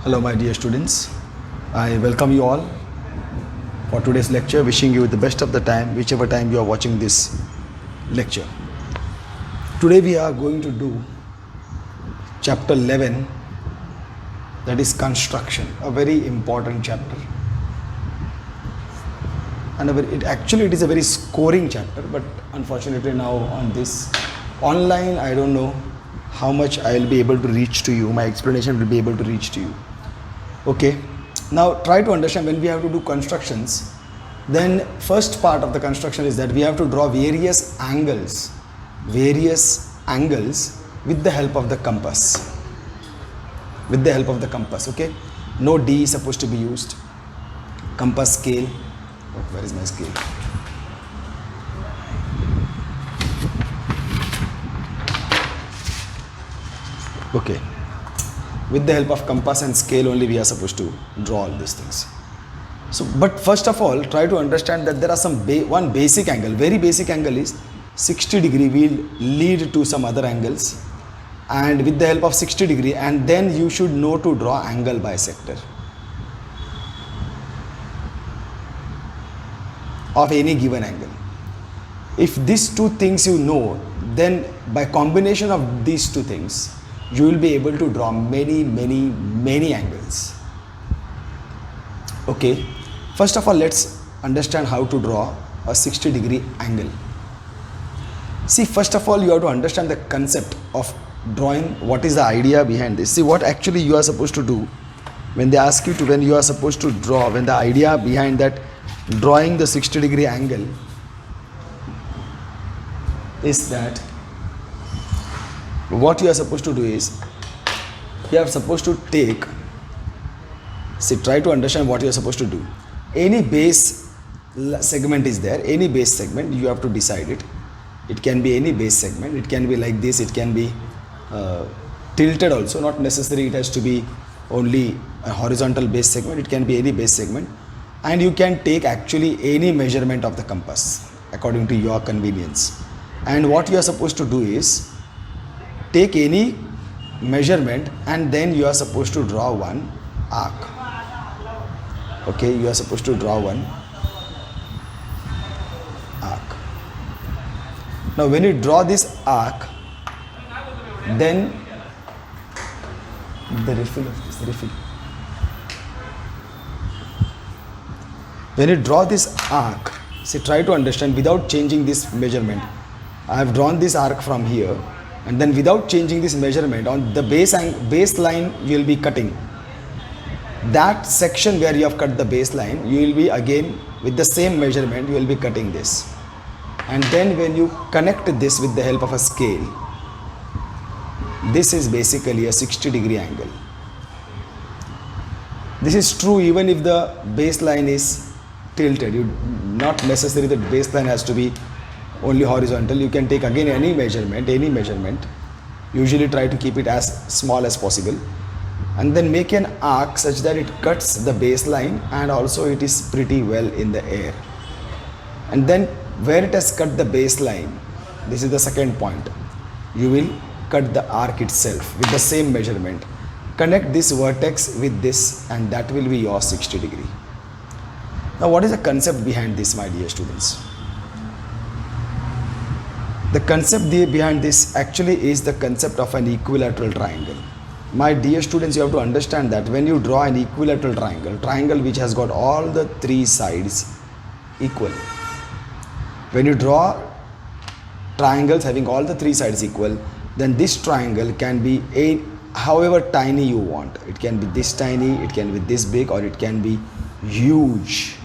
Hello my dear students, I welcome you all for today's lecture, wishing you the best of the time, whichever time you are watching this lecture. Today we are going to do chapter 11, that is construction, a very important chapter. And it is a very scoring chapter, but unfortunately now on this online, I don't know how much I will be able to reach to you, my explanation will be able to reach to you. Okay, now try to understand when we have to do constructions, then first part of the construction is that we have to draw various angles with the help of the compass. Okay, no D is supposed to be used. Compass scale. Where is my scale? Okay, with the help of compass and scale only we are supposed to draw all these things. So, but first of all, try to understand that there are one basic angle, very basic angle is 60 degree will lead to some other angles, and with the help of 60 degree, and then you should know to draw angle bisector of any given angle. If these two things you know, then by combination of these two things, you will be able to draw many angles. Okay, first of all, let's understand how to draw a 60 degree angle. See, first of all, you have to understand the concept of drawing. What is the idea behind this? See, what actually you are supposed to do when they ask you to, when you are supposed to draw, when the idea behind that drawing the 60 degree angle is that what you are supposed to do is you are supposed to take, try to understand what you are supposed to do. Any base segment is there, any base segment, you have to decide it. It can be any base segment, it can be like this, it can be tilted also, not necessary it has to be only a horizontal base segment, it can be any base segment, and you can take actually any measurement of the compass according to your convenience. And what you are supposed to do is take any measurement and then you are supposed to draw one arc. Okay, you are supposed to draw one arc. Now when you draw this arc, then when you draw this arc, try to understand without changing this measurement. I have drawn this arc from here, and then without changing this measurement on the baseline you will be cutting. That section where you have cut the baseline, you will be again with the same measurement, you will be cutting this. And then when you connect this with the help of a scale, this is basically a 60 degree angle. This is true even if the baseline is tilted. Not necessary that baseline has to be only horizontal. You can take again any measurement, usually try to keep it as small as possible, and then make an arc such that it cuts the baseline and also it is pretty well in the air. And then where it has cut the baseline, this is the second point, you will cut the arc itself with the same measurement. Connect this vertex with this, and that will be your 60 degree. Now what is the concept behind this, my dear students? The concept behind this actually is the concept of an equilateral triangle. My dear students, you have to understand that when you draw an equilateral triangle which has got all the three sides equal. When you draw triangles having all the three sides equal, then this triangle can be however tiny you want. It can be this tiny, it can be this big, or it can be huge.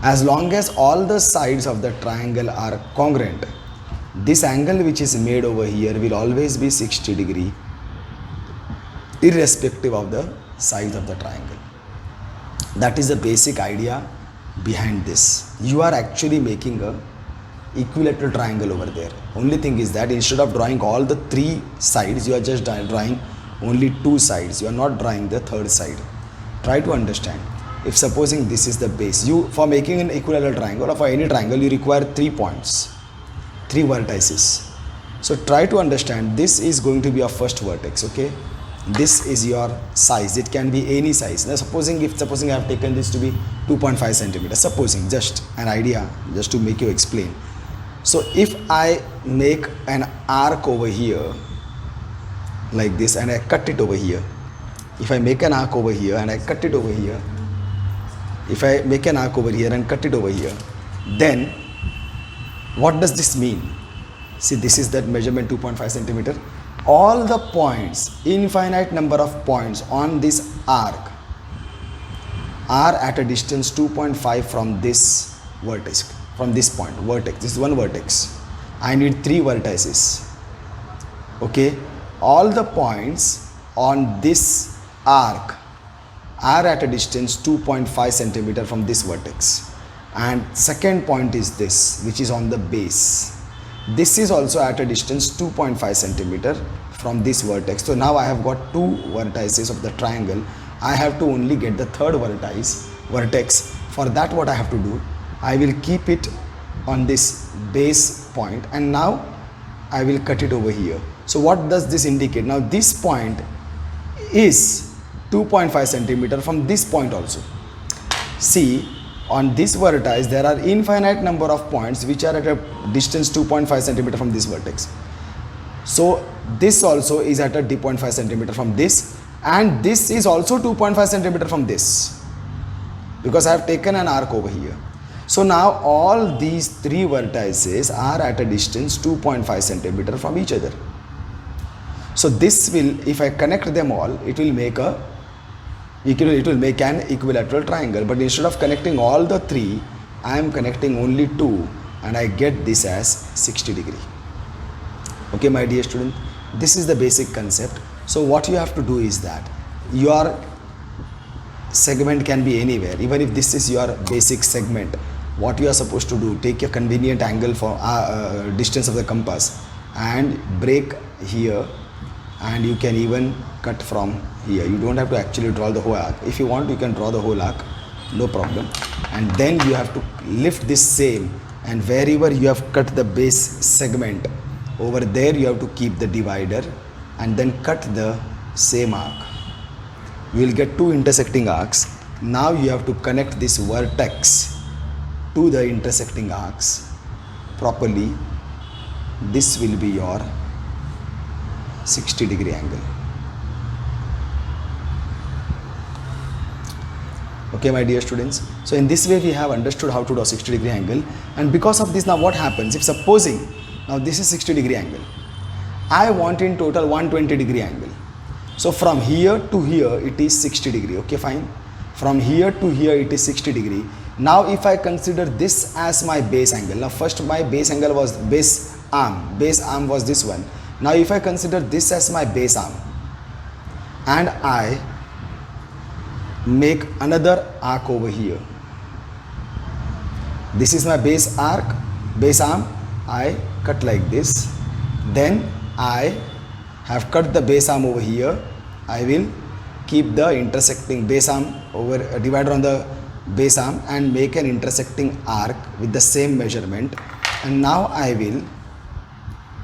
As long as all the sides of the triangle are congruent, this angle which is made over here will always be 60 degree irrespective of the size of the triangle. That is the basic idea behind this. You are actually making a equilateral triangle over there. Only thing is that instead of drawing all the three sides, you are just drawing only two sides. You are not drawing the third side. Try to understand. If supposing this is the base, for making an equilateral triangle or for any triangle, you require 3 points, 3 vertices. So try to understand, this is going to be our first vertex, okay? this is your size. It can be any size. Now supposing I have taken this to be 2.5 centimeters, supposing, just an idea, just to make you explain. So if I make an arc over here like this and I cut it over here, if I make an arc over here and I cut it over here, if I make an arc over here and cut it over here, then what does this mean? See, this is that measurement 2.5 centimeter. All the points, infinite number of points on this arc are at a distance 2.5 from this vertex, from this point, vertex. This is one vertex. I need 3 vertices. Okay, all the points on this arc are at a distance 2.5 centimeter from this vertex. And second point is this, which is on the base. This is also at a distance 2.5 centimeter from this vertex. So now I have got 2 vertices of the triangle. I have to only get the third vertex. For that, what I have to do, I will keep it on this base point and now I will cut it over here. So what does this indicate? Now this point is 2.5 centimeter from this point also. See, on this vertex there are infinite number of points which are at a distance 2.5 centimeter from this vertex. So this also is at a 2.5 centimeter from this, and this is also 2.5 centimeter from this, because I have taken an arc over here. So now all these 3 vertices are at a distance 2.5 centimeter from each other. So this will, if I connect them all, it will make an equilateral triangle. But instead of connecting all the 3, I am connecting only 2 and I get this as 60 degree. Okay, my dear student, this is the basic concept. So what you have to do is that your segment can be anywhere. Even if this is your basic segment, what you are supposed to do, take a convenient angle for distance of the compass and break here, and you can even cut from here. You don't have to actually draw the whole arc. If you want, you can draw the whole arc, no problem. And then you have to lift this same, and wherever you have cut the base segment, over there you have to keep the divider and then cut the same arc. You will get 2 intersecting arcs. Now you have to connect this vertex to the intersecting arcs properly. This will be your 60 degree angle. Okay, my dear students. So in this way we have understood how to do a 60 degree angle. And because of this, now what happens if supposing, now this is 60 degree angle, I want in total 120 degree angle. So from here to here it is 60 degree. Okay, fine. From here to here it is 60 degree. Now if I consider this as my base angle, now first my base angle was base arm was this one. Now if I consider this as my base arm and I make another arc over here, this is my base arm, I cut like this, then I have cut the base arm over here, I will keep the intersecting base arm over divider on the base arm and make an intersecting arc with the same measurement, and now I will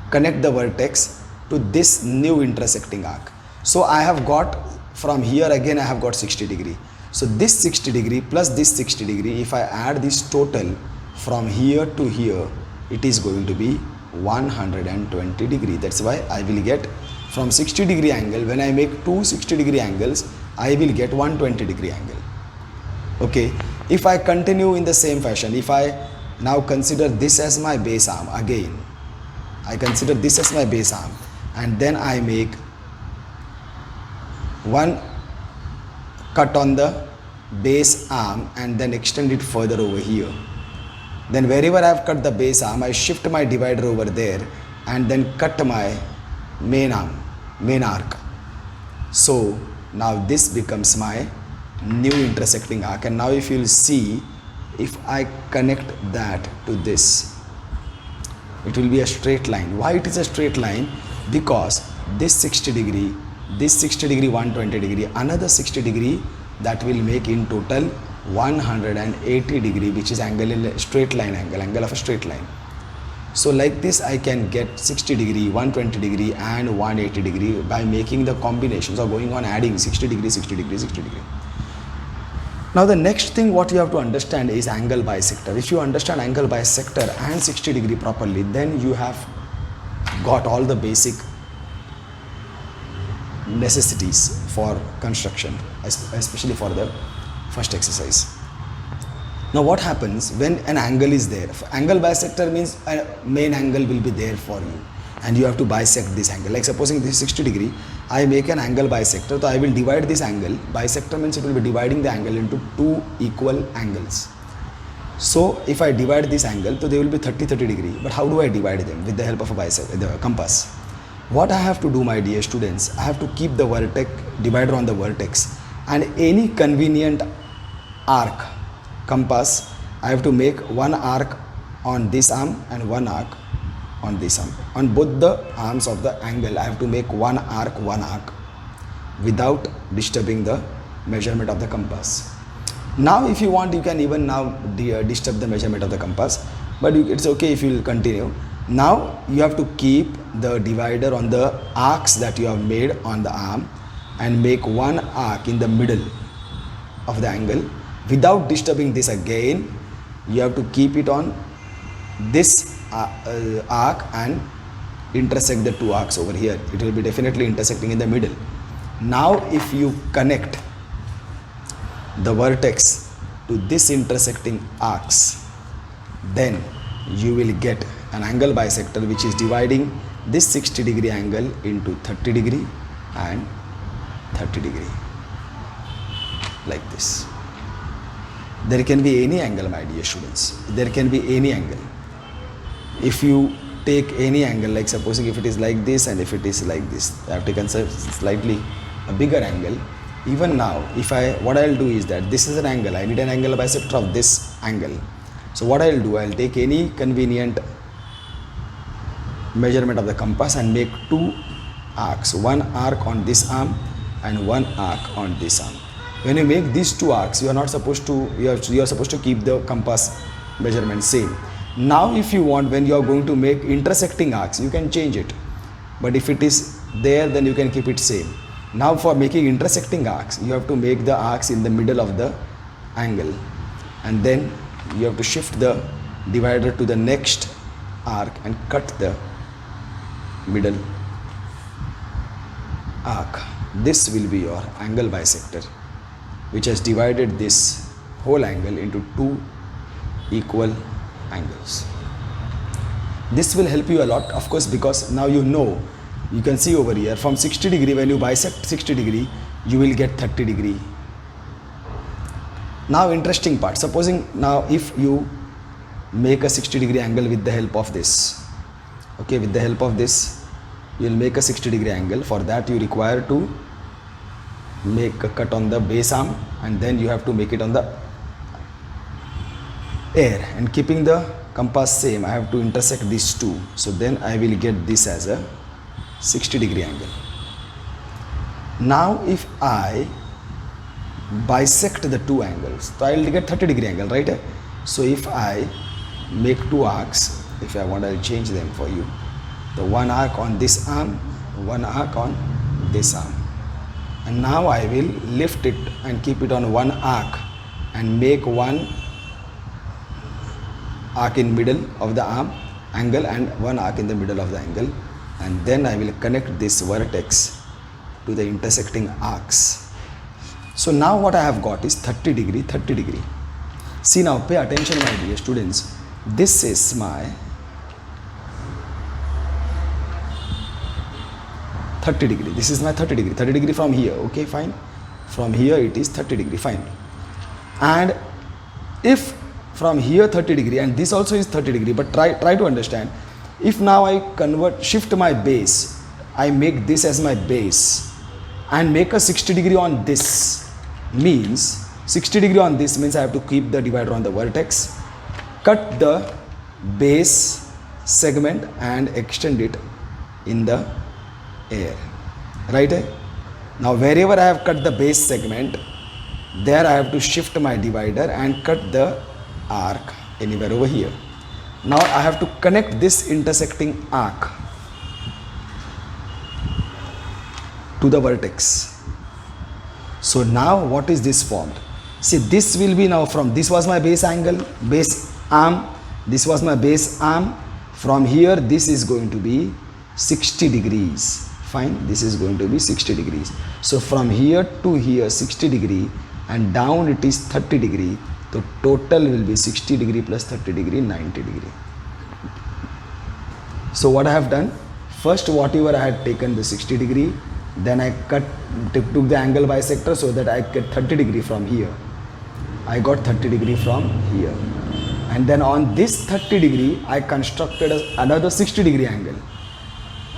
connect the vertex to this new intersecting arc. So I have got from here again I have got 60 degree. So this 60 degree plus this 60 degree, if I add this total from here to here, it is going to be 120 degree. That's why I will get from 60 degree angle, when I make 2 60 degree angles, I will get 120 degree angle. Okay, if I continue in the same fashion, if I now consider this as my base arm again, I consider this as my base arm and then I make one cut on the base arm and then extend it further over here. Then wherever I have cut the base arm, I shift my divider over there and then cut my main arc. So now this becomes my new intersecting arc, and now if you will see, if I connect that to this, it will be a straight line. Why it is a straight line? Because this 60 degree, 120 degree, another 60 degree, that will make in total 180 degree, which is angle in straight line, angle of a straight line. So like this I can get 60 degree, 120 degree and 180 degree by making the combinations or going on adding 60 degree, 60 degree, 60 degree. Now the next thing what you have to understand is angle bisector. If you understand angle bisector and 60 degree properly, then you have got all the basic necessities for construction, especially for the first exercise. Now what happens when an angle is there? Angle bisector means a main angle will be there for you and you have to bisect this angle. Like supposing this is 60 degree, I make an angle bisector, so I will divide this angle. Bisector means it will be dividing the angle into two equal angles. So if I divide this angle, so they will be 30 degree. But how do I divide them? With the help of a the compass. What I have to do, my dear students, I have to keep the vertex divider on the vertex and any convenient arc compass, I have to make one arc on this arm and one arc on this arm. On both the arms of the angle, I have to make one arc without disturbing the measurement of the compass. Now if you want, you can even now disturb the measurement of the compass, but it's okay if you will continue. Now you have to keep the divider on the arcs that you have made on the arm and make one arc in the middle of the angle. Without disturbing this again, you have to keep it on this arc and intersect the two arcs over here. It will be definitely intersecting in the middle. Now if you connect the vertex to this intersecting arcs, then you will get an angle bisector which is dividing this 60 degree angle into 30 degree and 30 degree, like this. There can be any angle, my dear students. There can be any angle. If you take any angle, like supposing if it is like this and if it is like this, I have taken slightly a bigger angle. Even now, what I'll do is that this is an angle. I need an angle bisector of this angle. So what I'll do, I'll take any convenient measurement of the compass and make two arcs. One arc on this arm and one arc on this arm. When you make these two arcs, you are supposed to keep the compass measurement same. Now if you want, when you are going to make intersecting arcs, you can change it. But if it is there, then you can keep it same. Now for making intersecting arcs, you have to make the arcs in the middle of the angle. And then you have to shift the divider to the next arc and cut the middle arc. This will be your angle bisector, which has divided this whole angle into two equal angles. This will help you a lot, of course, because now you know, you can see over here from 60 degree, when you bisect 60 degree, you will get 30 degree. Now interesting part, supposing now if you make a 60 degree angle with the help of this, okay, with the help of this, you will make a 60 degree angle. For that you require to make a cut on the base arm and then you have to make it on the air, and keeping the compass same, I have to intersect these two. So then I will get this as a 60 degree angle. Now if I bisect the two angles, so I will get 30 degree angle, right? So if I make two arcs, if I want, I will change them for you. The one arc on this arm, one arc on this arm. And now I will lift it and keep it on one arc and make one arc in middle of the arm angle and one arc in the middle of the angle, and then I will connect this vertex to the intersecting arcs. So now what I have got is 30 degree, 30 degree. See now, pay attention my dear students. This is my 30 degree. This is my 30 degree. 30 degree from here. Okay, fine. From here it is 30 degree. Fine. And if from here 30 degree and this also is 30 degree, but try to understand. If now I shift my base, I make this as my base and make a 60 degree on this, means 60 degree on this means I have to keep the divider on the vertex, cut the base segment and extend it in the air, right? Now wherever I have cut the base segment, there I have to shift my divider and cut the arc anywhere over here. Now I have to connect this intersecting arc to the vertex. So now what is this formed? See, this will be now from, this was my base angle, base arm, this was my base arm. From here, this is going to be 60 degrees. Fine, this is going to be 60 degrees. So from here to here 60 degree and down it is 30 degree. The total will be 60 degree plus 30 degree, 90 degree. So what I have done, first whatever I had taken the 60 degree, then I took the angle bisector so that I get 30 degree from here. I got 30 degree from here. And then on this 30 degree, I constructed another 60 degree angle.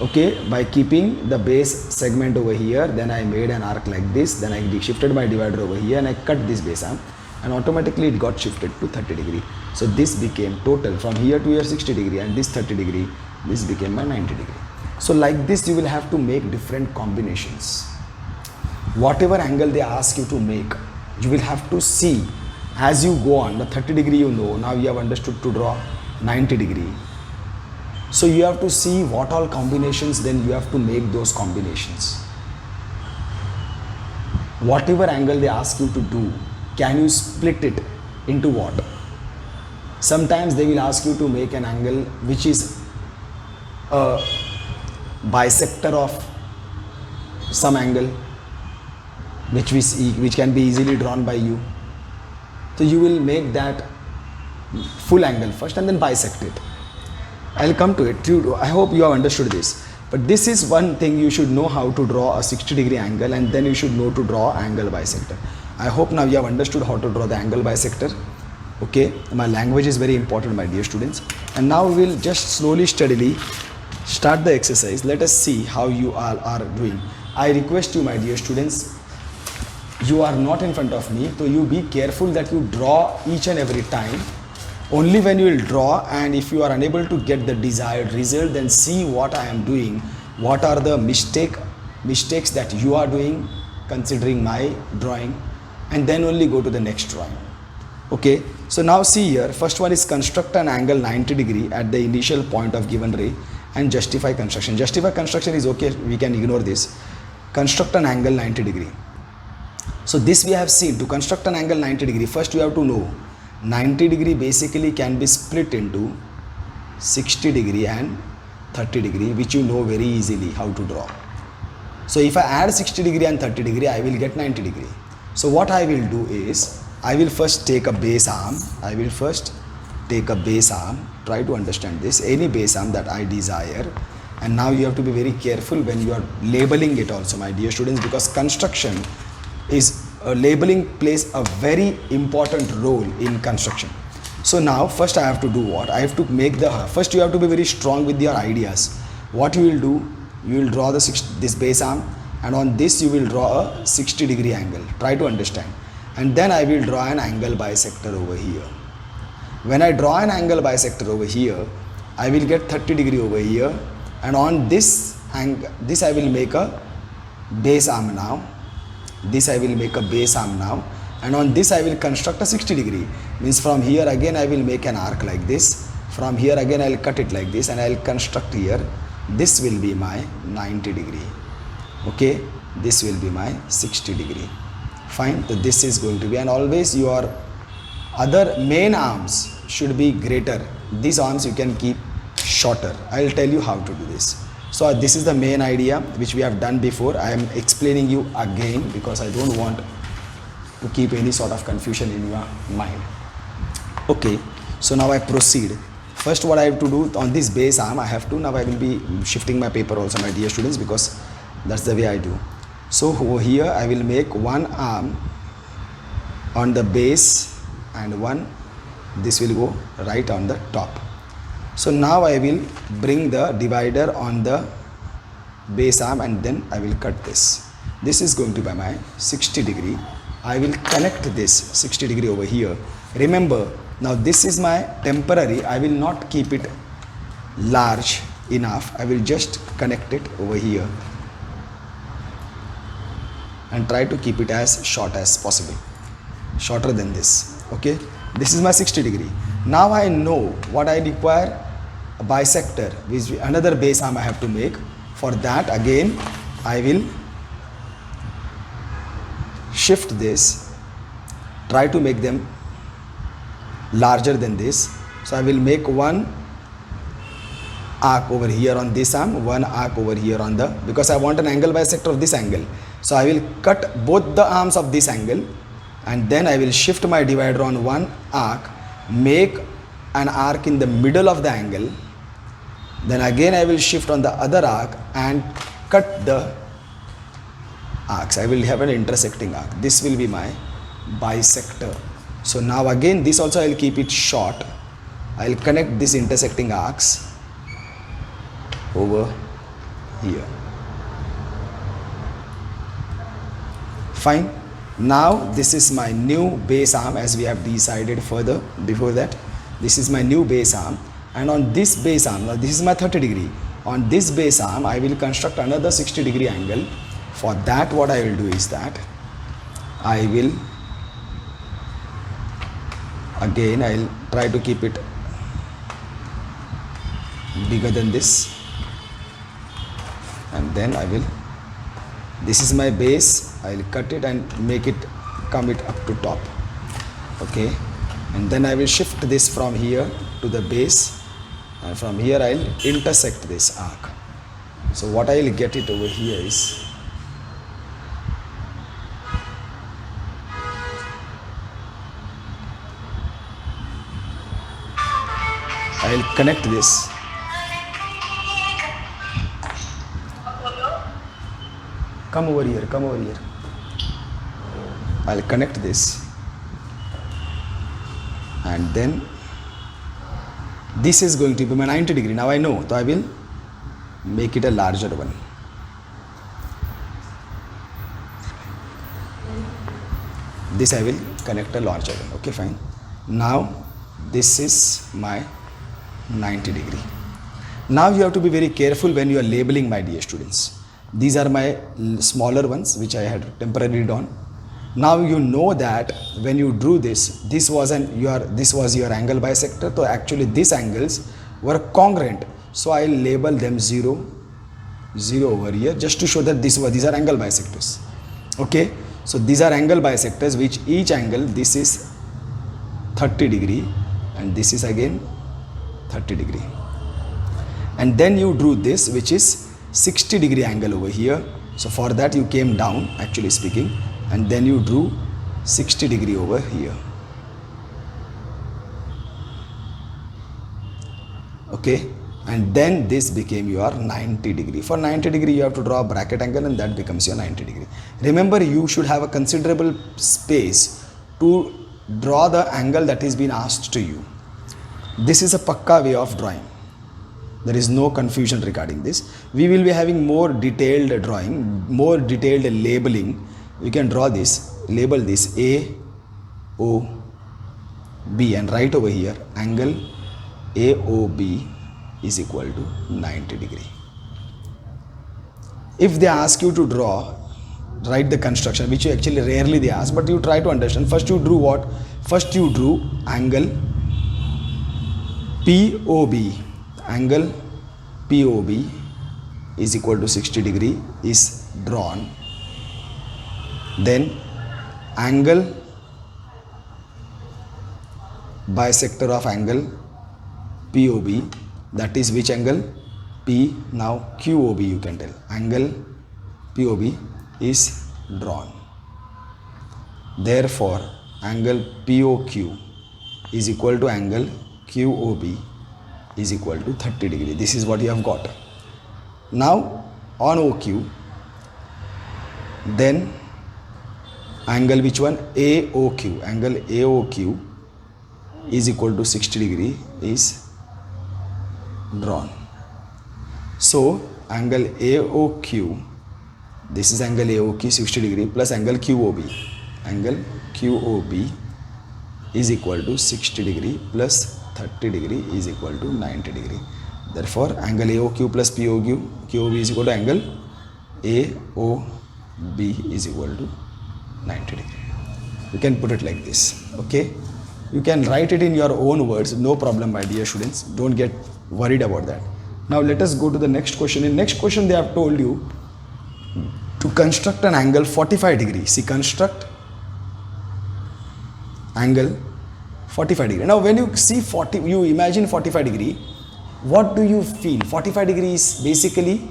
Okay, by keeping the base segment over here, then I made an arc like this, then I shifted my divider over here and I cut this base arm and automatically it got shifted to 30 degree. So this became total from here to here 60 degree and this 30 degree, this became my 90 degree. So like this you will have to make different combinations. Whatever angle they ask you to make, you will have to see as you go on. The 30 degree you know, now you have understood to draw 90 degree. So you have to see what all combinations, then you have to make those combinations. Whatever angle they ask you to do, can you split it into what? Sometimes they will ask you to make an angle which is a bisector of some angle which can be easily drawn by you. So you will make that full angle first and then bisect it. I'll come to it. I hope you have understood this. But this is one thing you should know, how to draw a 60 degree angle, and then you should know to draw angle bisector. I hope now you have understood how to draw the angle bisector. Okay, my language is very important, my dear students. And now we will just slowly, steadily start the exercise. Let us see how you all are doing. I request you, my dear students, you are not in front of me, so you be careful that you draw each and every time. Only when you will draw, and if you are unable to get the desired result, then see what I am doing, what are the mistakes that you are doing considering my drawing, and then only go to the next drawing. Okay, so now see here, first one is construct an angle 90 degree at the initial point of given ray and justify construction. Justify construction is okay, we can ignore this. Construct an angle 90 degree. So this we have seen, to construct an angle 90 degree, first you have to know 90 degree basically can be split into 60 degree and 30 degree, which you know very easily how to draw. So if I add 60 degree and 30 degree, I will get 90 degree. So what I will do is, I will first take a base arm. Try to understand this, any base arm that I desire. And now you have to be very careful when you are labeling it also, my dear students, because construction is labeling plays a very important role in construction. So now first I have to do what? I have to make first you have to be very strong with your ideas. What you will do, you will draw this base arm, and on this you will draw a 60 degree angle. Try to understand. And then I will draw an angle bisector over here. When I draw an angle bisector over here, I will get 30 degree over here, and on this angle, this I will make a base arm now. This I will make a base arm now, and on this I will construct a 60 degree. Means from here again I will make an arc like this. From here again I will cut it like this, and I will construct here. This will be my 90 degree. Okay, this will be my 60 degree. Fine. So this is going to be, and always your other main arms should be greater. These arms you can keep shorter. I will tell you how to do this. So this is the main idea which we have done before. I am explaining you again because I don't want to keep any sort of confusion in your mind. Okay, so now I proceed. First what I have to do on this base arm, I will be shifting my paper also, my dear students, because that's the way I do. So over here I will make one arm on the base and one, this will go right on the top. So now I will bring the divider on the base arm, and then I will cut this. This is going to be my 60 degree. I will connect this 60 degree over here. Remember, now this is my temporary. I will not keep it large enough. I will just connect it over here and try to keep it as short as possible, shorter than this. Okay, this is my 60 degree. Now I know what I require, a bisector, which another base arm I have to make. For that again I will shift this, try to make them larger than this. So I will make one arc over here on this arm, one arc over here on the, because I want an angle bisector of this angle. So I will cut both the arms of this angle, and then I will shift my divider on one arc, make an arc in the middle of the angle, then again I will shift on the other arc and cut the arcs. I will have an intersecting arc. This will be my bisector. So now again this also I will keep it short. I will connect these intersecting arcs over here. Fine. Now this is my new base arm, as we have decided further before that. This is my new base arm, and on this base arm, now this is my 30 degree. On this base arm I will construct another 60 degree angle. For that what I will do is that I will again I will try to keep it bigger than this, and then I will, this is my base, I will cut it and make it come it up to top. Okay, and then I will shift this from here to the base, and from here I will intersect this arc. So what I will get it over here is, I will connect this. Come over here, come over here. I'll connect this, and then this is going to be my 90 degree. Now I know, so I will make it a larger one. This I will connect a larger one. Okay, fine. Now this is my 90 degree. Now you have to be very careful when you are labeling, my dear students. These are my smaller ones which I had temporarily drawn. Now you know that when you drew this, this was your angle bisector. So actually these angles were congruent. So I will label them 0, 0 over here, just to show that these are angle bisectors. Okay, so these are angle bisectors, which each angle, this is 30 degree and this is again 30 degree. And then you drew this, which is 60 degree angle over here. So for that you came down, actually speaking, and then you drew 60 degree over here. Okay, and then this became your 90 degree. For 90 degree you have to draw a bracket angle, and that becomes your 90 degree. Remember, you should have a considerable space to draw the angle that is being asked to you. This is a pakka way of drawing. There is no confusion regarding this. We will be having more detailed drawing, more detailed labeling. You can draw this, label this A, O, B, and write over here angle AOB is equal to 90 degree. If they ask you to draw, write the construction, which you actually rarely they ask, but you try to understand. First you drew what? First you drew angle POB. Angle POB is equal to 60 degree is drawn. Then angle bisector of angle POB, that is which angle? P. Now QOB you can tell. Angle POB is drawn. Therefore angle POQ is equal to angle QOB is equal to 30 degree. This is what you have got. Now on OQ, then angle which one? AOQ. Angle AOQ is equal to 60 degree is drawn. So angle AOQ, this is angle AOQ 60 degree plus angle QOB. Angle QOB is equal to 60 degree plus 30 degree is equal to 90 degree. Therefore angle AOQ plus QOB is equal to angle AOB is equal to 90 degree. You can put it like this. Okay. You can write it in your own words, no problem, my dear students. Don't get worried about that. Now let us go to the next question. In next question they have told you to construct an angle 45 degrees. See, construct angle 45 degree. Now when you see 40, you imagine 45 degree, what do you feel? 45 degrees basically,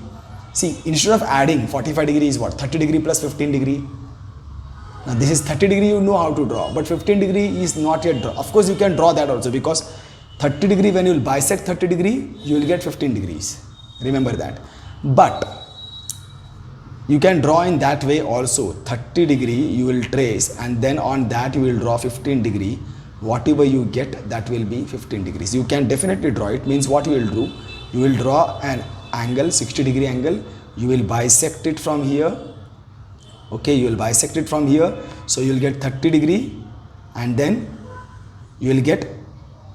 see, instead of adding 45 degree is what? 30 degree plus 15 degree. Now this is 30 degree, you know how to draw, but 15 degree is not yet draw. Of course you can draw that also, because 30 degree, when you will bisect 30 degree, you will get 15 degrees. Remember that. But you can draw in that way also. 30 degree you will trace, and then on that you will draw 15 degree. Whatever you get, that will be 15 degrees. You can definitely draw it. Means what you will do, you will draw an angle, 60 degree angle. You will bisect it from here. Okay, you will bisect it from here. So you will get 30 degree, and then you will get,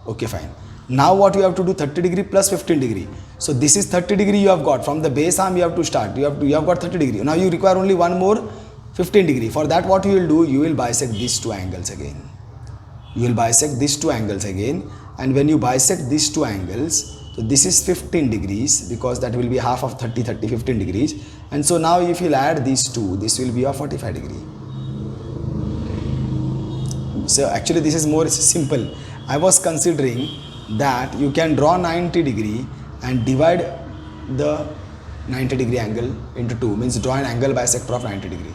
okay, fine. Now what you have to do, 30 degree plus 15 degree. So this is 30 degree you have got. From the base arm you have to start. You have got 30 degree. Now you require only one more 15 degree. For that what you will do, you will bisect these two angles again. You will bisect these two angles again, and when you bisect these two angles, so this is 15 degrees, because that will be half of 30, 15 degrees. And so now if you add these two, this will be a 45 degree. So actually this is more simple. I was considering that you can draw 90 degree and divide the 90 degree angle into two, means draw an angle bisector of 90 degree.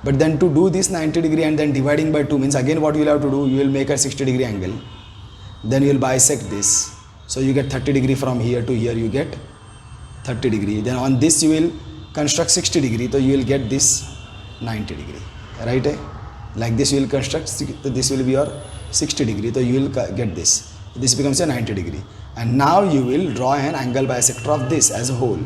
But then to do this 90 degree and then dividing by 2 means, again what you will have to do, you will make a 60 degree angle, then you will bisect this. So you get 30 degree from here to here, you get 30 degree. Then on this you will construct 60 degree, so you will get this 90 degree, right? Like this you will construct, so this will be your 60 degree, so you will get this. This becomes a 90 degree. And now you will draw an angle bisector of this as a whole.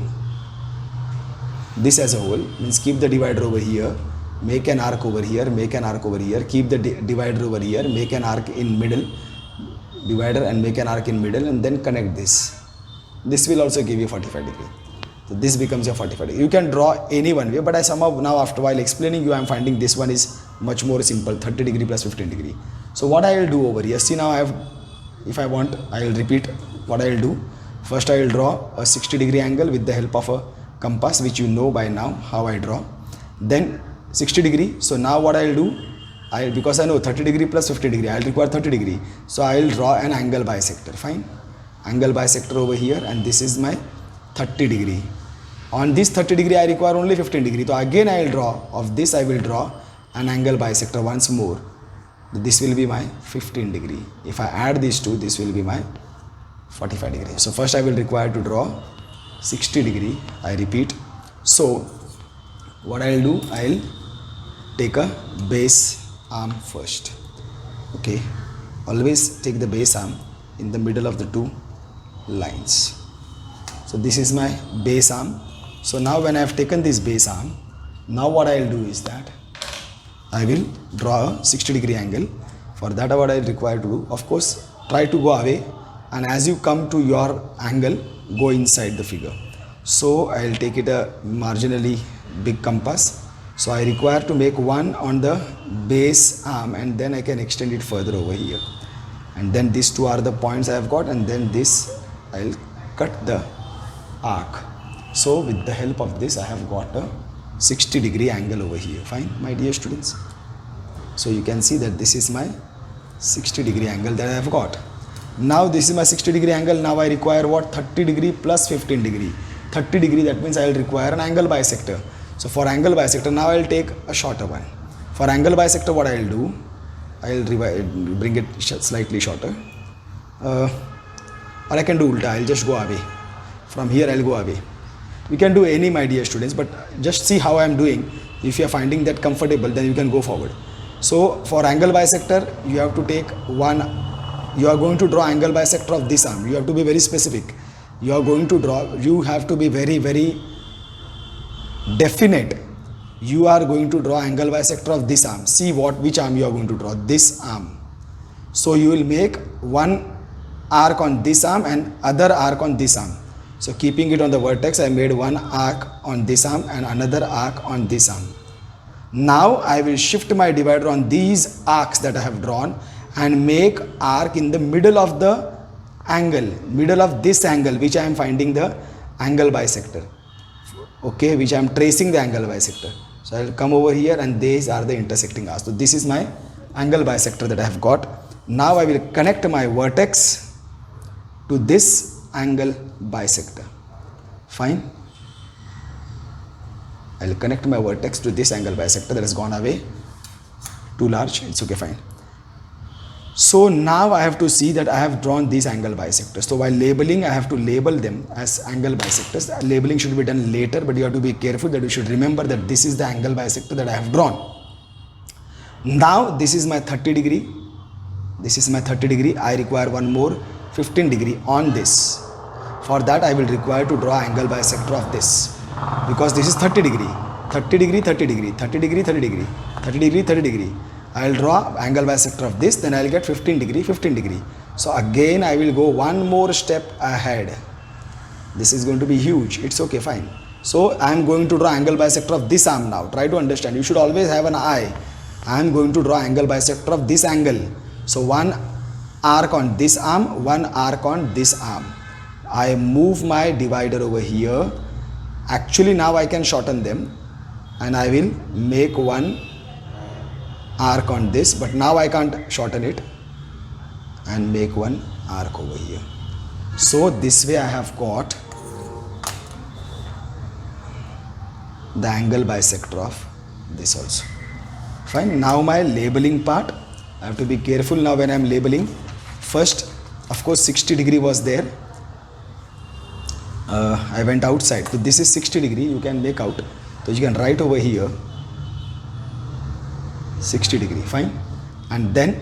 This as a whole means keep the divider over here, make an arc over here, make an arc over here, keep the divider over here, make an arc in middle, divider and make an arc in middle, and then connect this. This will also give you 45 degree. So this becomes your 45 degree. You can draw any one way, but I somehow now after while explaining you, I am finding this one is much more simple, 30 degree plus 15 degree. So what I will do over here, see now I have, if I want, I will repeat what I will do. First I will draw a 60 degree angle with the help of a compass, which you know by now how I draw. Then 60 degree. So now what I will do, because I know 30 degree plus 50 degree, I will require 30 degree. So I will draw an angle bisector, fine. Angle bisector over here, and this is my 30 degree. On this 30 degree I require only 15 degree. So again I will draw, of this I will draw an angle bisector once more. This will be my 15 degree. If I add these two, this will be my 45 degree. So first I will require to draw 60 degree, I repeat. So what I will do, I will take a base arm first. Okay, always take the base arm in the middle of the two lines. So this is my base arm. So now when I have taken this base arm, now what I will do is that I will draw a 60 degree angle. For that what I require to do, of course, try to go away, and as you come to your angle, go inside the figure. So I will take it a marginally big compass. So I require to make one on the base arm, and then I can extend it further over here. And then these two are the points I have got, and then this I will cut the arc. So with the help of this I have got a 60 degree angle over here. Fine, my dear students. So you can see that this is my 60 degree angle that I have got. Now this is my 60 degree angle. Now I require what? 30 degree plus 15 degree. 30 degree, that means I will require an angle bisector. So for angle bisector, now I will take a shorter one. For angle bisector, what I will do, I will bring it slightly shorter. Or I can do ulta, I will just go away. From here I will go away. We can do any, my dear students, but just see how I am doing. If you are finding that comfortable, then you can go forward. So for angle bisector, you have to take one, you are going to draw angle bisector of this arm. You have to be very specific. You are going to draw, you have to be very, very definite. You are going to draw angle bisector of this arm. See which arm you are going to draw, this arm. So you will make one arc on this arm and other arc on this arm. So keeping it on the vertex, I made one arc on this arm and another arc on this arm. Now I will shift my divider on these arcs that I have drawn, and make arc in the middle of the angle, middle of this angle which I am finding the angle bisector, okay, which I am tracing the angle bisector. So I will come over here and these are the intersecting arcs. So this is my angle bisector that I have got. Now I will connect my vertex to this angle bisector. Fine. I will connect my vertex to this angle bisector that has gone away. Too large, it's okay, fine. So now I have to see that I have drawn these angle bisectors. So while labeling, I have to label them as angle bisectors. Labeling should be done later, but you have to be careful that you should remember that this is the angle bisector that I have drawn. Now this is my 30 degree. This is my 30 degree. I require one more 15 degree on this. For that I will require to draw angle bisector of this, because this is 30 degree. 30 degree, 30 degree, 30 degree, 30 degree, 30 degree, 30 degree. I will draw angle bisector of this, then I will get 15 degree, 15 degree. So again I will go one more step ahead. This is going to be huge. It's okay, fine. So I am going to draw angle bisector of this arm now. Try to understand. You should always have an eye. I am going to draw angle bisector of this angle. So one arc on this arm, one arc on this arm. I move my divider over here. Actually now I can shorten them and I will make one arc on this, but now I can't shorten it and make one arc over here. So this way I have got the angle bisector of this also. Fine. Now my labeling part, I have to be careful now when I am labeling. First, of course, 60 degree was there. I went outside. So this is 60 degree. You can make out. So you can write over here 60 degree. Fine. And then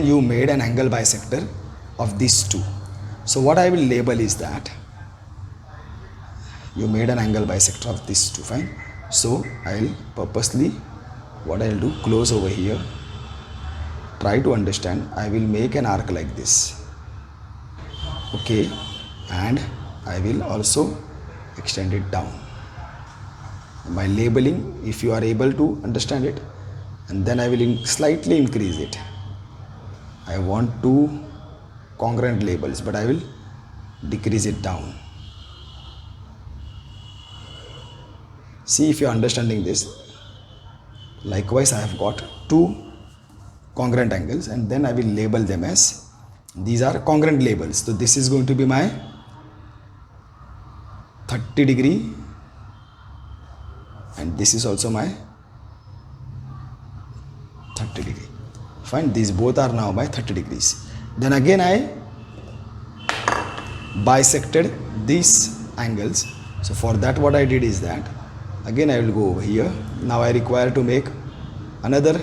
you made an angle bisector of these two. So what I will label is that you made an angle bisector of these two. Fine. So I will purposely, what I will do, close over here. Try to understand. I will make an arc like this. Okay. And I will also extend it down. My labeling, if you are able to understand it, and then I will slightly increase it. I want two congruent labels, but I will decrease it down. See if you are understanding this. Likewise, I have got two congruent angles, and then I will label them as, these are congruent labels. So this is going to be my 30 degree, and this is also my 30 degree. Fine. These both are now my 30 degrees. Then again I bisected these angles. So for that what I did is that again I will go over here. Now I require to make another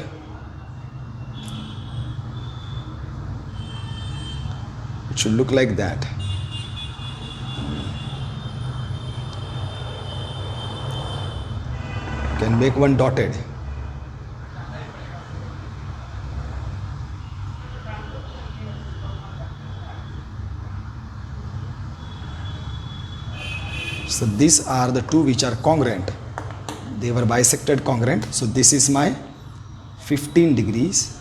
it should look like that. Can make one dotted. So these are the two which are congruent. They were bisected congruent. So this is my 15 degrees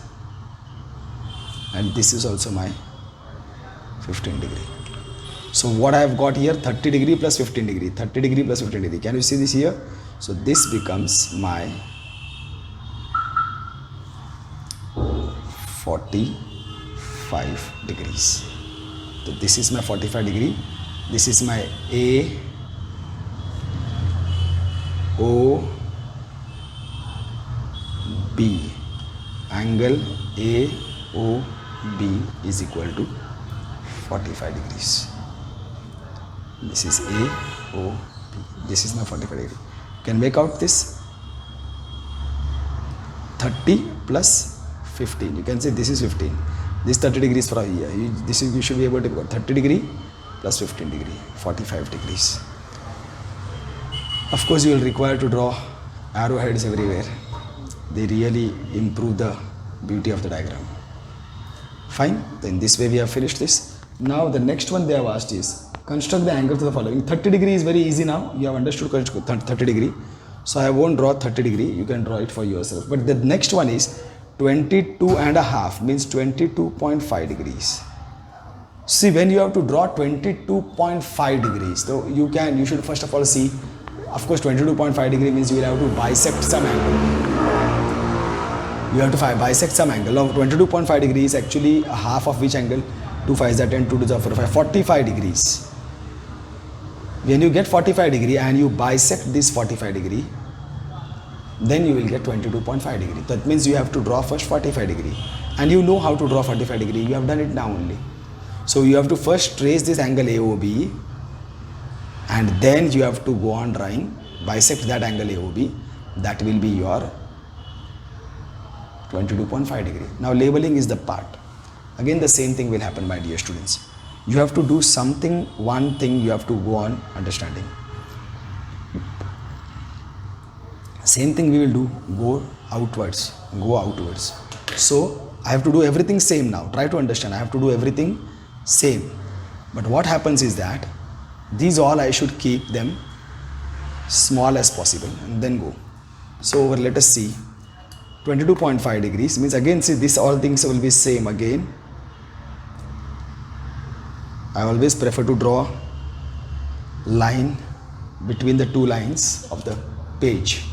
and this is also my 15 degree. So what I have got here, 30 degree plus 15 degree, 30 degree plus 15 degree. Can you see this here? So this becomes my 45 degrees. So this is my 45 degree. This is my A, O, B. Angle A, O, B is equal to 45 degrees. This is A, O, B. This is my 45 degree. Can make out this 30 plus 15. You can say this is 15. This 30 degrees from here. You should be able to go 30 degree plus 15 degree, 45 degrees. Of course, you will require to draw arrowheads everywhere. They really improve the beauty of the diagram. Fine. Then this way we have finished this. Now the next one they have asked is construct the angle to the following. 30 degree is very easy now. You have understood 30 degree. So I won't draw 30 degree. You can draw it for yourself. But the next one is 22 and a half means 22.5 degrees. See, when you have to draw 22.5 degrees, so you should first of all see, of course 22.5 degree means you will have to bisect some angle. You have to bisect some angle. Now 22.5 degrees actually half of which angle? 2 5 is 10, 2 to the 4 5, 45 degrees. When you get 45 degree and you bisect this 45 degree, then you will get 22.5 degree. That means you have to draw first 45 degree, and you know how to draw 45 degree. You have done it now only. So you have to first trace this angle AOB, and then you have to go on drawing, bisect that angle AOB. That will be your 22.5 degree. Now labeling is the part. Again the same thing will happen, my dear students. You have to do something, one thing you have to go on understanding. Same thing we will do, go outwards. So I have to do everything same now. Try to understand, I have to do everything same. But what happens is that these all I should keep them small as possible and then go. So let us see. 22.5 degrees means, again see, this all things will be same again. I always prefer to draw line between the two lines of the page.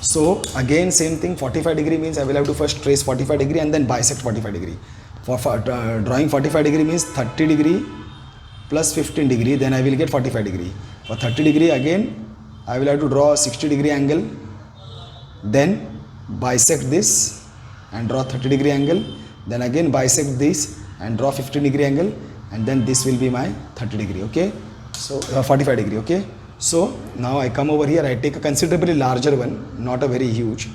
So again same thing, 45 degree means I will have to first trace 45 degree and then bisect 45 degree. For drawing 45 degree means 30 degree plus 15 degree, then I will get 45 degree. For 30 degree again I will have to draw 60 degree angle, then bisect this and draw 30 degree angle, then again bisect this and draw 15 degree angle, and then this will be my 30 degree, okay? So 45 degree, okay? So now I come over here, I take a considerably larger one, not a very huge,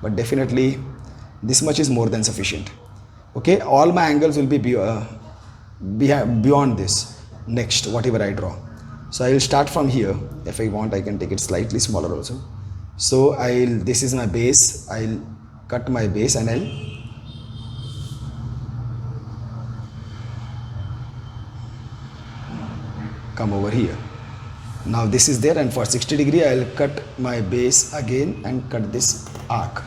but definitely this much is more than sufficient, okay? All my angles will be beyond this, next whatever I draw. So I will start from here. If I want I can take it slightly smaller also. So this is my base, I'll cut my base and I'll come over here. Now this is there, and for 60 degree I will cut my base again and cut this arc.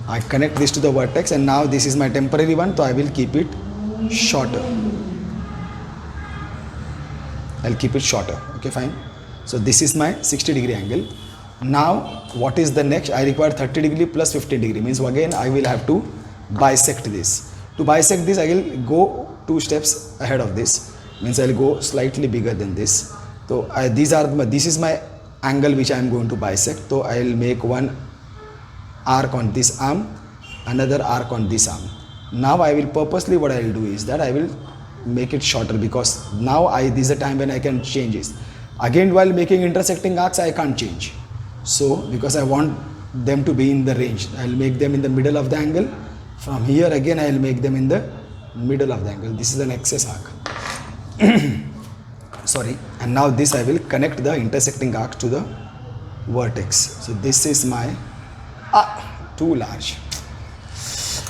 I connect this to the vertex, and now this is my temporary one, so I will keep it shorter. I'll keep it shorter, okay, fine. So this is my 60 degree angle. Now what is the next? I require 30 degree plus 15 degree means again I will have to bisect this. To bisect this I will go 2 steps ahead of this, means I will go slightly bigger than this. So this is my angle which I am going to bisect. So I will make one arc on this arm, another arc on this arm. Now I will purposely, what I will do is that I will make it shorter, because now this is the time when I can change this. Again while making intersecting arcs I can't change. So because I want them to be in the range, I will make them in the middle of the angle. From here again I will make them in the middle of the angle. This is an excess arc. Sorry. And now this I will connect the intersecting arc to the vertex. So this is my too large.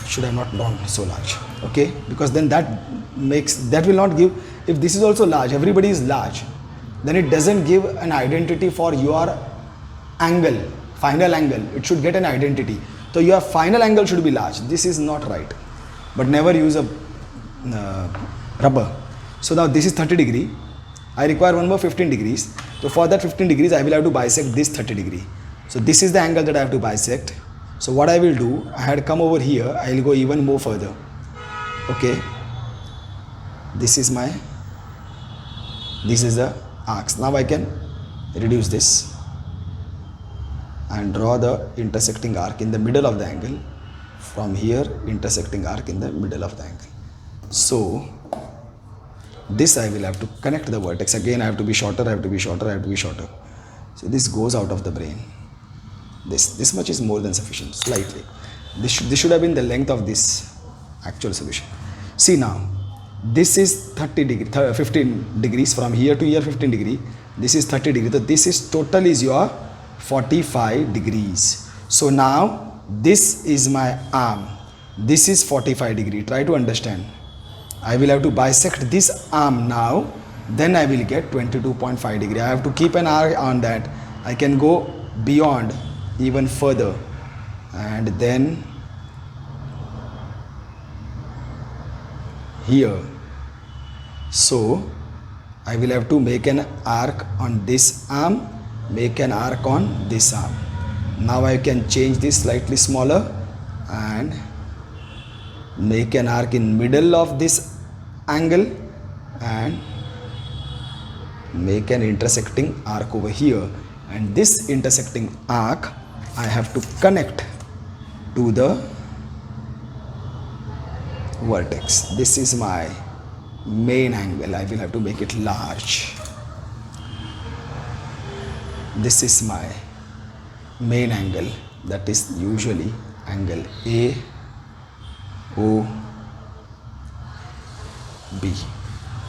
Should have not drawn so large, okay? Because then that will not give. If this is also large, everybody is large, then it doesn't give an identity for your angle, final angle. It should get an identity. So your final angle should be large. This is not right. But never use a rubber. So now this is 30 degree. I require one more 15 degrees. So for that 15 degrees, I will have to bisect this 30 degree. So this is the angle that I have to bisect. So what I will do, I had come over here, I will go even more further. Okay. This is the arcs. Now I can reduce this and draw the intersecting arc in the middle of the angle. From here, intersecting arc in the middle of the angle. So this I will have to connect the vertex. Again I have to be shorter, I have to be shorter, I have to be shorter. So this goes out of the brain. This much is more than sufficient, slightly. This should have been the length of this actual solution. See now, this is 15 degrees from here to here, 15 degree. This is 30 degree. So this is total is your 45 degrees. So now this is my arm. This is 45 degree. Try to understand. I will have to bisect this arm now, then I will get 22.5 degree. I have to keep an eye on that. I can go beyond even further, and then here. So I will have to make an arc on this arm, make an arc on this arm. Now I can change this slightly smaller and make an arc in middle of this angle and make an intersecting arc over here, and this intersecting arc I have to connect to the vertex. This is my main angle. I will have to make it large. This is my main angle, that is usually angle A O B.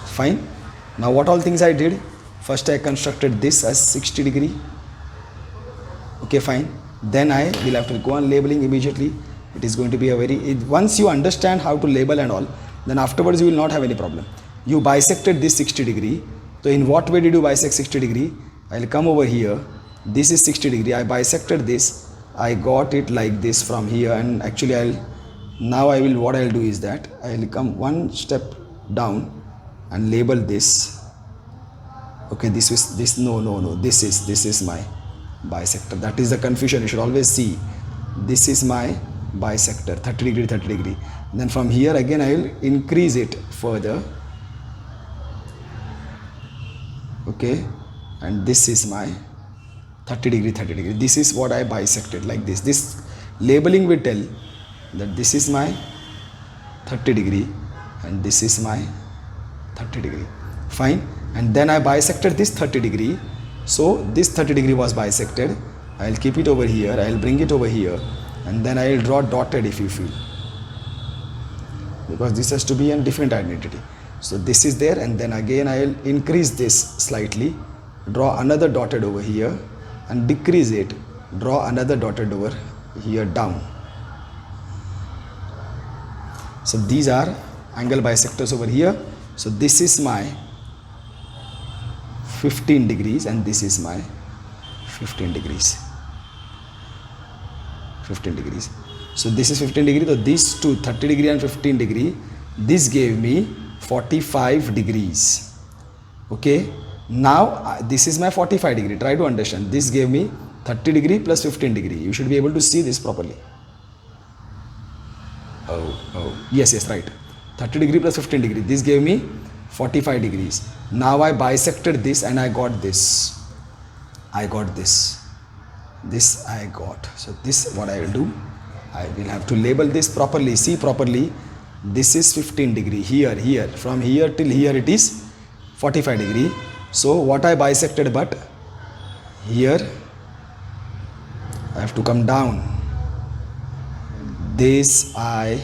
Fine. Now what all things I did? First I constructed this as 60 degree. Okay, fine. Then I will have to go on labeling immediately. It is going to be a very, once you understand how to label and all, then afterwards you will not have any problem. You bisected this 60 degree. So in what way did you bisect 60 degree? I will come over here. This is 60 degree. I bisected this. I got it like this from here, and actually what I will do is that I will come one step down and label this. Okay, this is my bisector. That is the confusion. You should always see this is my bisector, 30 degree, 30 degree. Then from here again I will increase it further. Okay, and this is my 30 degree, 30 degree. This is what I bisected like this. This labeling will tell that this is my 30 degree and this is my 30 degree. Fine. And then I bisected this 30 degree. So this 30 degree was bisected. I will keep it over here. I will bring it over here, and then I will draw dotted if you feel, because this has to be a different identity. So this is there, and then again I will increase this slightly, draw another dotted over here and decrease it, draw another dotted over here down. So these are angle bisectors over here. So this is my 15 degrees and this is my 15 degrees. 15 degrees. So this is 15 degree. So these two, 30 degree and 15 degree, this gave me 45 degrees. Okay. Now this is my 45 degree. Try to understand. This gave me 30 degree plus 15 degree. You should be able to see this properly. Yes, right. 30 degree plus 15 degree. This gave me 45 degrees. Now I bisected this and I got this. This I got. So this what I will do. I will have to label this properly. See properly. This is 15 degree. Here. From here till here it is 45 degree. So what I bisected, but here I have to come down. This I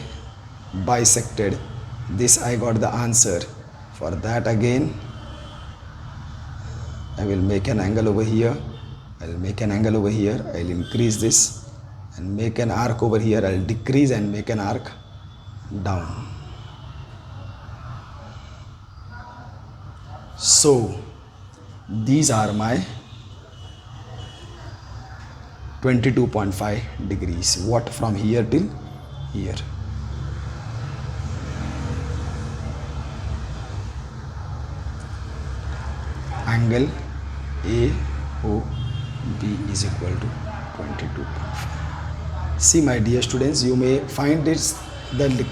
bisected. This I got the answer. For that again I will make an angle over here. I will make an angle over here. I will increase this and make an arc over here. I will decrease and make an arc down. So these are my 22.5 degrees. What from here till here. Angle AOB is equal to 22.5. See my dear students, you may find this, the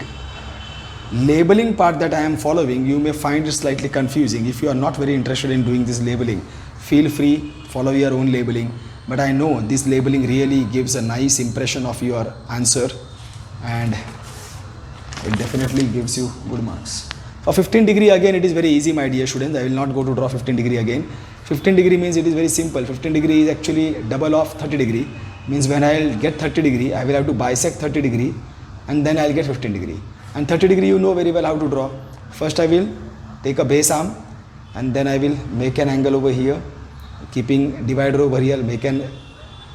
labeling part that I am following, you may find it slightly confusing. If you are not very interested in doing this labeling, feel free, follow your own labeling. But I know this labeling really gives a nice impression of your answer and it definitely gives you good marks. For 15 degree again it is very easy my dear students. I will not go to draw 15 degree again. 15 degree means it is very simple. 15 degree is actually double of 30 degree. Means when I will get 30 degree, I will have to bisect 30 degree and then I will get 15 degree. And 30 degree you know very well how to draw. First I will take a base arm and then I will make an angle over here. Keeping divider over here, make an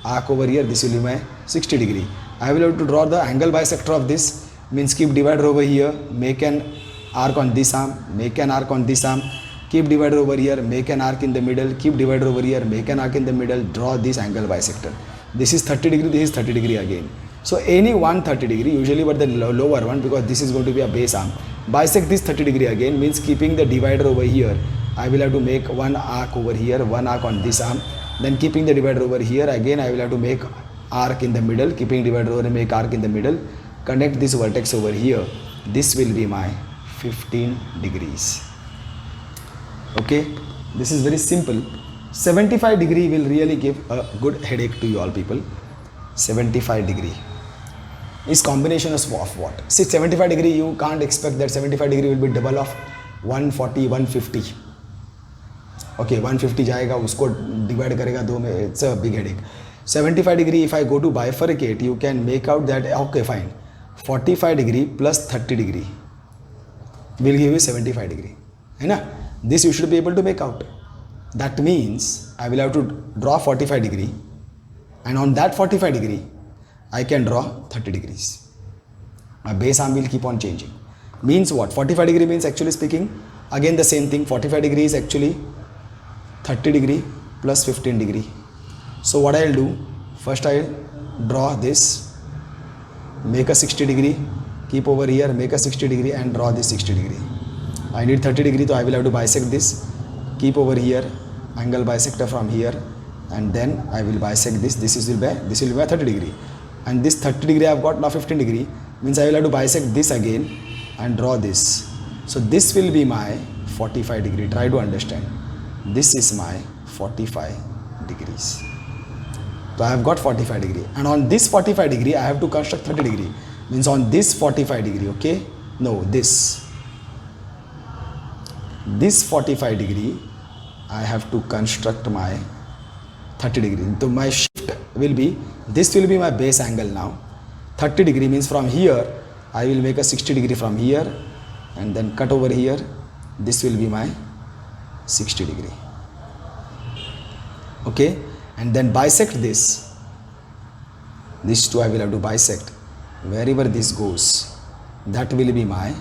arc over here. This will be my 60 degree. I will have to draw the angle bisector of this. Means keep divider over here, make an arc on this arm, make an arc on this arm, keep divider over here, make an arc in the middle, keep divider over here, make an arc in the middle, draw this angle bisector. This is 30 degree, this is 30 degree again. So any one 30 degree, usually but the lower one, because this is going to be a base arm. Bisect this 30 degree again means keeping the divider over here. I will have to make one arc over here, one arc on this arm. Then keeping the divider over here again, I will have to make arc in the middle. Keeping divider over, make arc in the middle. Connect this vertex over here. This will be my 15 degrees. Okay, this is very simple. 75 degree will really give a good headache to you all people. 75 degree is combination of what? See, 75 degree, you can't expect that 75 degree will be double of 140, 150. Okay, 150 जाएगा, उसको divide करेगा दो में, it's a big headache. 75 degree, if I go to bifurcate, you can make out that, okay fine, 45 degree plus 30 degree will give you 75 degree. है ना? This you should be able to make out. That means I will have to draw 45 degree, and on that 45 degree I can draw 30 degrees. My base arm will keep on changing. Means what? 45 degree means, actually speaking, again the same thing. 45 degree is actually 30 degree plus 15 degree. So what I will do, first I will draw this, make a 60 degree, keep over here, make a 60 degree and draw this 60 degree. I need 30 degree, so I will have to bisect this, keep over here, angle bisector from here, and then I will bisect this. This will be my 30 degree, and this 30 degree I have got now 15 degree, means I will have to bisect this again and draw this. So this will be my 45 degree. Try to understand. This is my 45 degrees. So I have got 45 degree, and on this 45 degree I have to construct 30 degree. Means on this 45 degree, okay? No, this 45 degree I have to construct my 30 degree. So my shift will be, this will be my base angle now. 30 degree means from here I will make a 60 degree from here and then cut over here. This will be my 60 degree. Okay, and then bisect this. These two I will have to bisect. Wherever this goes, that will be my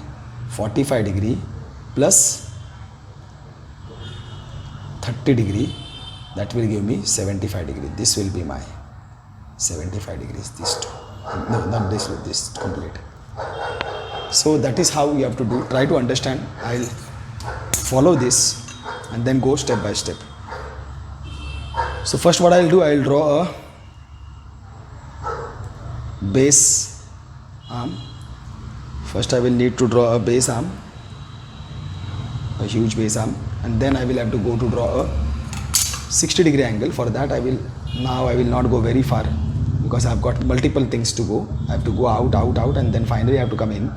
45 degree plus 30 degree. That will give me 75 degree. This will be my 75 degrees. These two. No, not this. This complete. So that is how you have to do. Try to understand. I'll follow this and then go step by step. So first what I'll do, I'll draw a base arm. First I will need to draw a base arm, a huge base arm, and then I will have to go to draw a 60 degree angle. For that I will not go very far because I have got multiple things to go. I have to go out, and then finally I have to come in.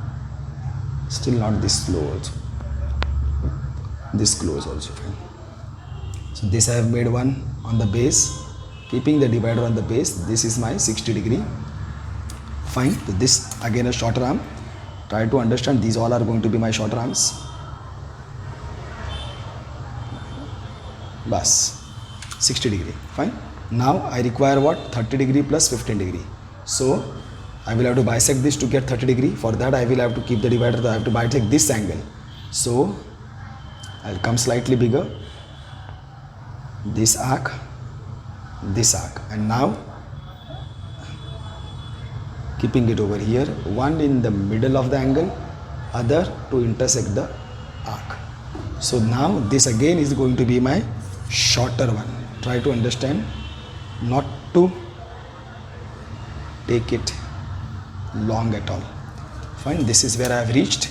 Still not this slow also. This close also fine. So this I have made one on the base, keeping the divider on the base. This is my 60 degree. Fine. So this again a shorter arm. Try to understand, these all are going to be my shorter arms. Bas 60 degree. Fine. Now I require what? 30 degree plus 15 degree. So I will have to bisect this to get 30 degree. For that I will have to keep the divider, so I have to bisect this angle. So I'll come slightly bigger, this arc, and now keeping it over here, one in the middle of the angle, other to intersect the arc. So now this again is going to be my shorter one. Try to understand, not to take it long at all. Fine, this is where I have reached.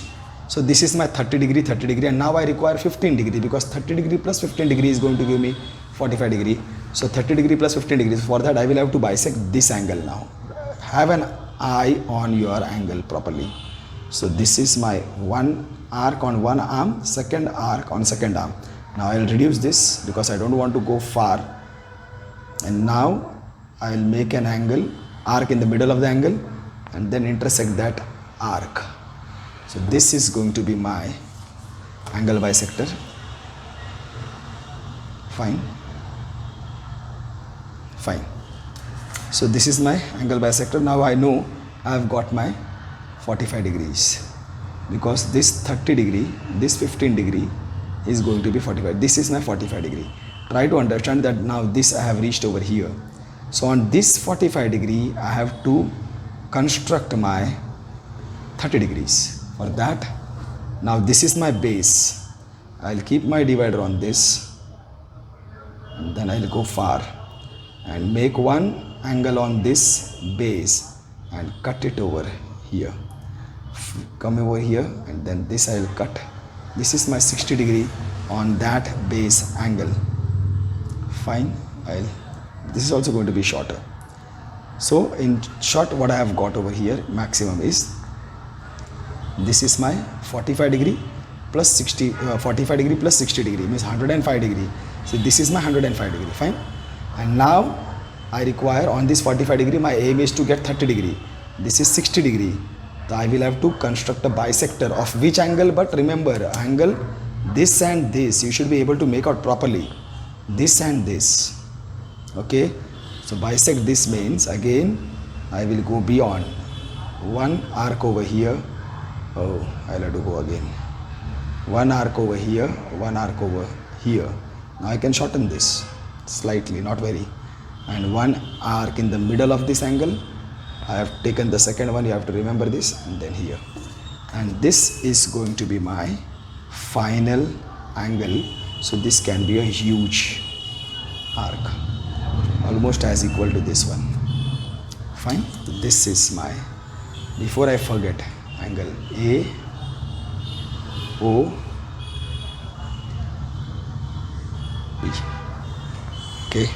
So this is my 30 degree, and now I require 15 degree because 30 degree plus 15 degree is going to give me 45 degree. So 30 degree plus 15 degrees. For that I will have to bisect this angle now. Have an eye on your angle properly. So this is my one arc on one arm, second arc on second arm. Now I will reduce this because I don't want to go far. And now I will make an angle, arc in the middle of the angle, and then intersect that arc. So this is going to be my angle bisector. Fine. So this is my angle bisector. Now I know I have got my 45 degrees because this 30 degree, this 15 degree is going to be 45. This is my 45 degree. Try to understand that now this I have reached over here. So on this 45 degree I have to construct my 30 degrees. For that Now this is my base. I'll keep my divider on this, and then I'll go far and make one angle on this base and cut it over here. Come over here, and then this I'll cut. This is my 60 degree on that base angle. Fine. This is also going to be shorter. So in short, what I have got over here maximum is, this is my 45 degree plus 60, 45 degree plus 60 degree means 105 degree. So this is my 105 degree. Fine. And now I require on this 45 degree, my aim is to get 30 degree. This is 60 degree. So I will have to construct a bisector of which angle? But remember, angle this and this you should be able to make out properly. This and this. Okay. So bisect this means, again I will go beyond one arc over here. Oh, I'll have to go again. One arc over here, one arc over here. Now I can shorten this slightly, not very. And one arc in the middle of this angle. I have taken the second one, you have to remember this, and then here. And this is going to be my final angle. So this can be a huge arc, almost as equal to this one. Fine. This is my, before I forget, angle A, O, B. Okay.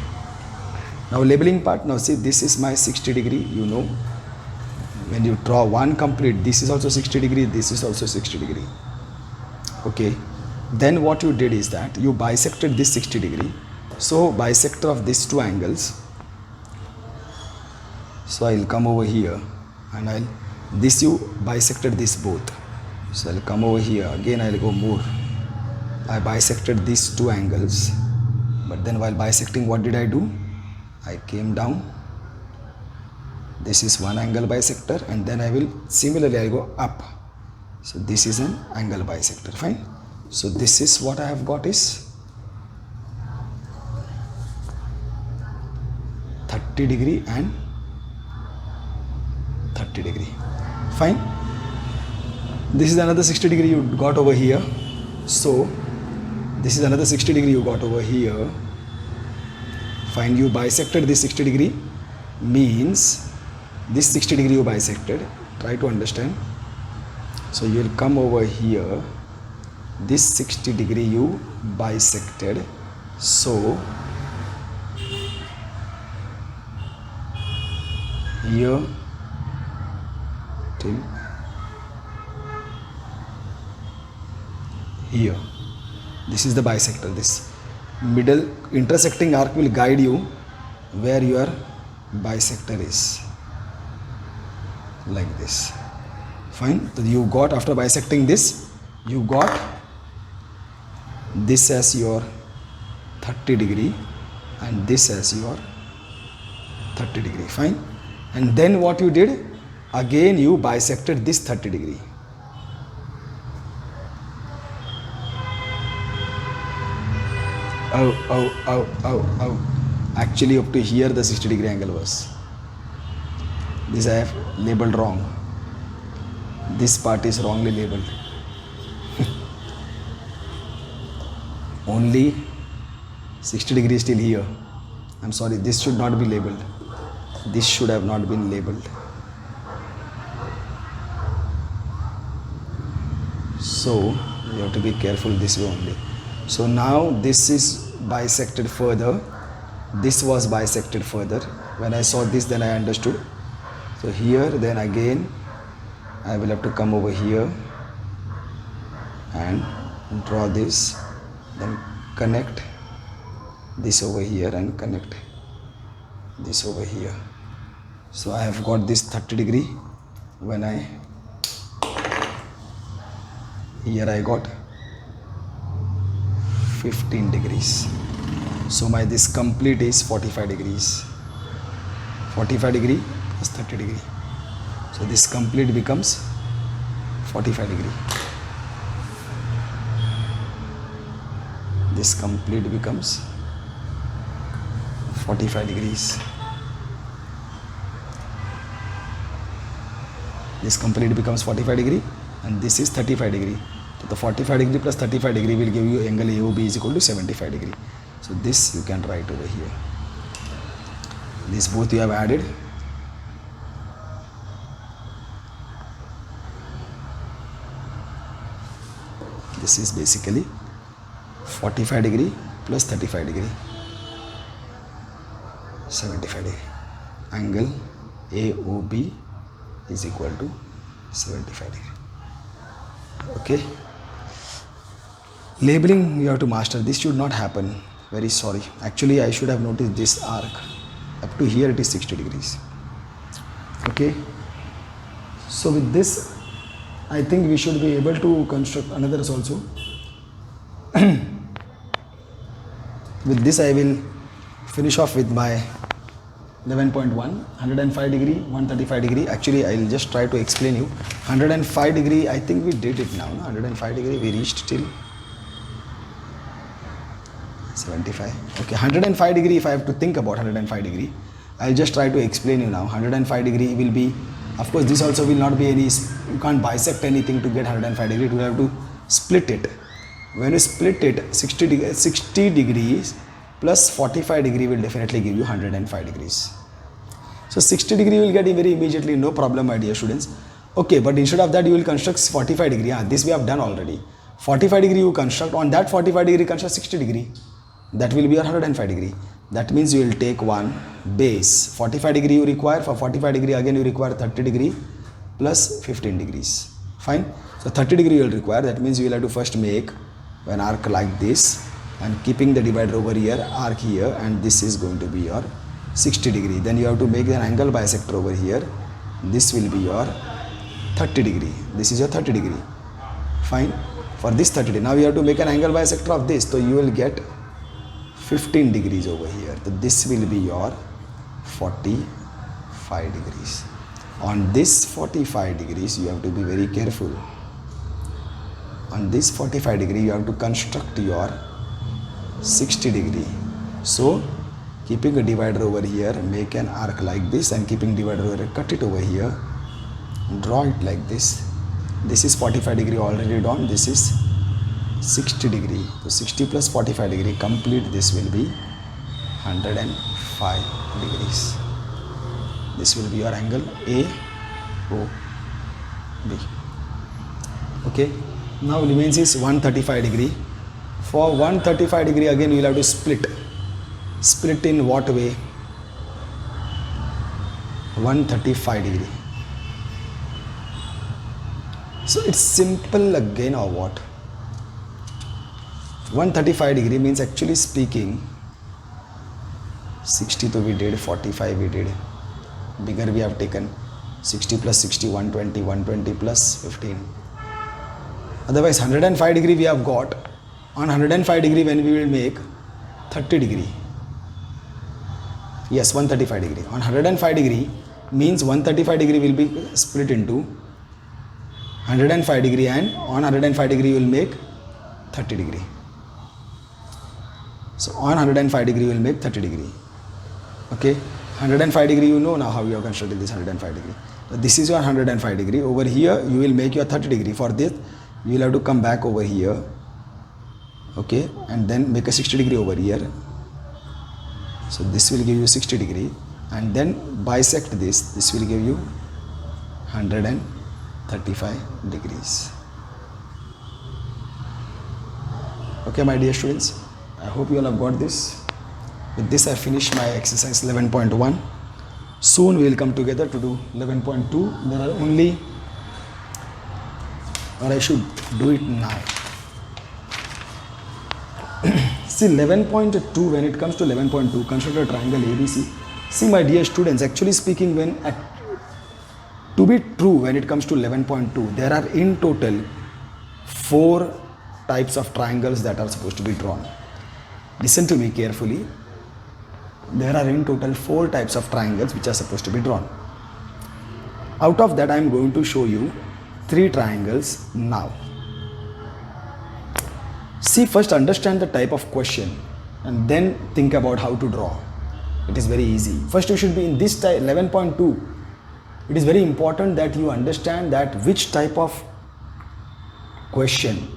Now labeling part. Now see, this is my 60 degree. You know, when you draw one complete, this is also 60 degree, this is also 60 degree. Okay. Then what you did is that you bisected this 60 degree. So bisector of these two angles. So I'll come over here and this you bisected this both. So I'll come over here again, I'll go more. I bisected these two angles, but then while bisecting, what did I do? I came down. This is one angle bisector, and then I will similarly I go up. So this is an angle bisector. Fine. So this is what I have got is 30 degree and 30 degree. Fine. This is another 60 degree you got over here. So this is another 60 degree you got over here. Fine. You bisected this 60 degree means this 60 degree you bisected. Try to understand. So you will come over here. This 60 degree you bisected. So here till here. This is the bisector. This middle intersecting arc will guide you where your bisector is. Like this. Fine. So you got, after bisecting this, you got this as your 30 degree and this as your 30 degree. Fine. And then what you did? Again you bisected this 30 degree. Actually up to here the 60 degree angle was. This I have labeled wrong. This part is wrongly labeled. Only 60 degrees till here. I'm sorry, this should not be labeled. This should have not been labeled. So you have to be careful this way only. So now this is bisected further. This was bisected further. When I saw this, then I understood. So here, then again I will have to come over here and draw this, then connect this over here and connect this over here. So I have got this 30 degree. When here I got 15 degrees. So my this complete is 45 degrees. 45 degree plus 30 degree. So this complete becomes 45 degree. This complete becomes 45 degrees. This complete becomes 45 degree and this is 35 degree. So the 45 degree plus 35 degree will give you angle AOB is equal to 75 degree. So this you can write over here. This both you have added. This is basically 45 degree plus 35 degree, 75 degree. Angle AOB is equal to 75 degree. Okay. Labeling you have to master. This should not happen. Very sorry. Actually, I should have noticed this arc. Up to here it is 60 degrees. Okay. So with this, I think we should be able to construct another also. With this I will finish off with my 11.1, 105 degree, 135 degree. Actually I will just try to explain you. 105 degree, I think we did it now. No? 105 degree we reached till 75. Okay, 105 degree, if I have to think about 105 degree, I will just try to explain you now. 105 degree will be, of course this also will not be any, you can't bisect anything to get 105 degree, you have to split it. When you split it, 60 degrees plus 45 degree will definitely give you 105 degrees. So 60 degree will get very immediately, no problem my dear students. Okay, but instead of that you will construct 45 degree. This we have done already. 45 degree you construct, on that 45 degree construct 60 degree. That will be your 105 degree. That means you will take one base. 45 degree you require, for 45 degree again you require 30 degree plus 15 degrees. Fine. So 30 degree you will require, that means you will have to first make an arc like this and keeping the divider over here, arc here, and this is going to be your 60 degree. Then you have to make an angle bisector over here. This will be your 30 degree. This is your 30 degree. Fine. For this 30 degree, now you have to make an angle bisector of this. So you will get 15 degrees over here. So this will be your 45 degrees. On this 45 degrees, you have to be very careful. On this 45 degree, you have to construct your 60 degree. So keeping a divider over here, make an arc like this, and keeping divider over here, cut it over here, draw it like this. This is 45 degree already drawn, this is 60 degree. So 60 plus 45 degree, complete this will be 105 degrees. This will be your angle AOB. Okay. Now remains is 135 degree. For 135 degree again you will have to split. Split in what way? 135 degree. So it's simple again or what? 135 degree means actually speaking 60 to we did, 45 we did. Bigger we have taken 60 plus 60, 120, 120 plus 15. Otherwise 105 degree we have got. On 105 degree when we will make 30 degree. Yes, 135 degree. On 105 degree means 135 degree will be split into 105 degree, and on 105 degree you will make 30 degree. So on 105 degree you will make 30 degree. Okay, 105 degree you know now how you have constructed this 105 degree. So this is your 105 degree. Over here you will make your 30 degree. For this you will have to come back over here. Okay, and then make a 60 degree over here. So this will give you 60 degree, and then bisect this. This will give you 135 degrees. Okay, my dear students, I hope you all have got this. With this I finish my exercise 11.1. Soon we will come together to do 11.2. There are only, or I should do it now. See 11.2, when it comes to 11.2, consider a triangle ABC. See my dear students, actually speaking, to be true when it comes to 11.2, there are in total 4 types of triangles that are supposed to be drawn. Listen to me carefully. There are in total 4 types of triangles which are supposed to be drawn. Out of that I am going to show you 3 triangles now. See, first understand the type of question and then think about how to draw. It is very easy. First you should be in this type 11.2. It is very important that you understand that which type of question,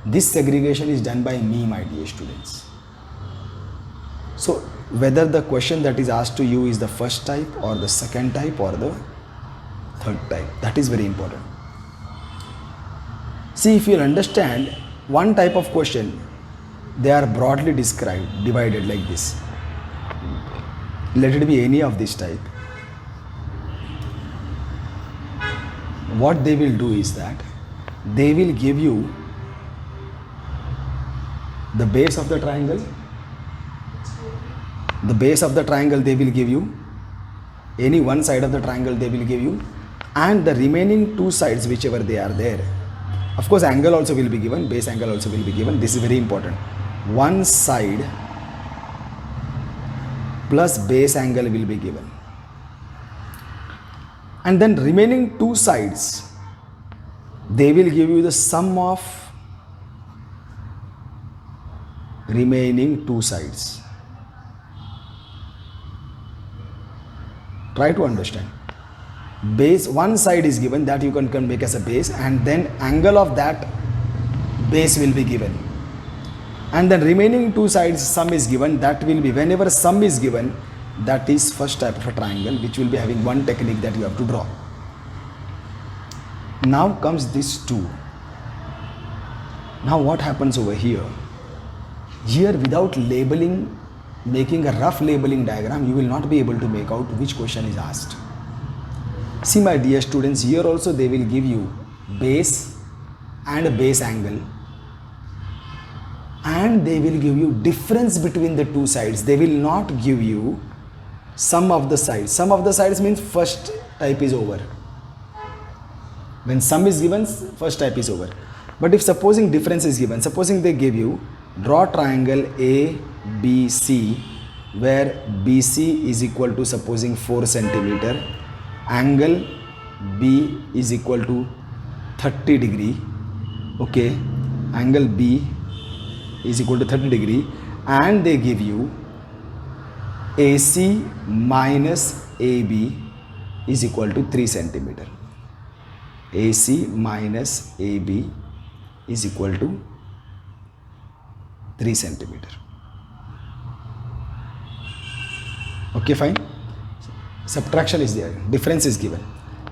this segregation is done by me, my dear students. So whether the question that is asked to you is the first type or the second type or the third type, that is very important. See, if you understand one type of question, they are broadly described, divided like this. Let it be any of this type. What they will do is that they will give you the base of the triangle. The base of the triangle they will give you, any one side of the triangle they will give you, and the remaining two sides whichever they are there. Of course angle also will be given, base angle also will be given. This is very important. One side plus base angle will be given, and then remaining two sides they will give you the sum of remaining two sides. Try to understand. Base, one side is given, that you can make as a base, and then angle of that base will be given, and then remaining two sides sum is given. That will be, whenever sum is given, that is first type of a triangle, which will be having one technique that you have to draw. Now comes this 2. Now what happens over here? Here, without labeling, making a rough labeling diagram, you will not be able to make out which question is asked. See, my dear students, here also they will give you base and a base angle, and they will give you difference between the two sides. They will not give you sum of the sides. Sum of the sides means first type is over. When sum is given, first type is over. But if supposing difference is given, supposing they give you draw triangle ABC, where BC is equal to, supposing 4 centimeter, angle B is equal to 30 degree, okay, angle B is equal to 30 degree, and they give you AC minus AB is equal to 3 centimeter. AC minus AB is equal to 3 centimeter. Okay, fine. Subtraction is there, difference is given.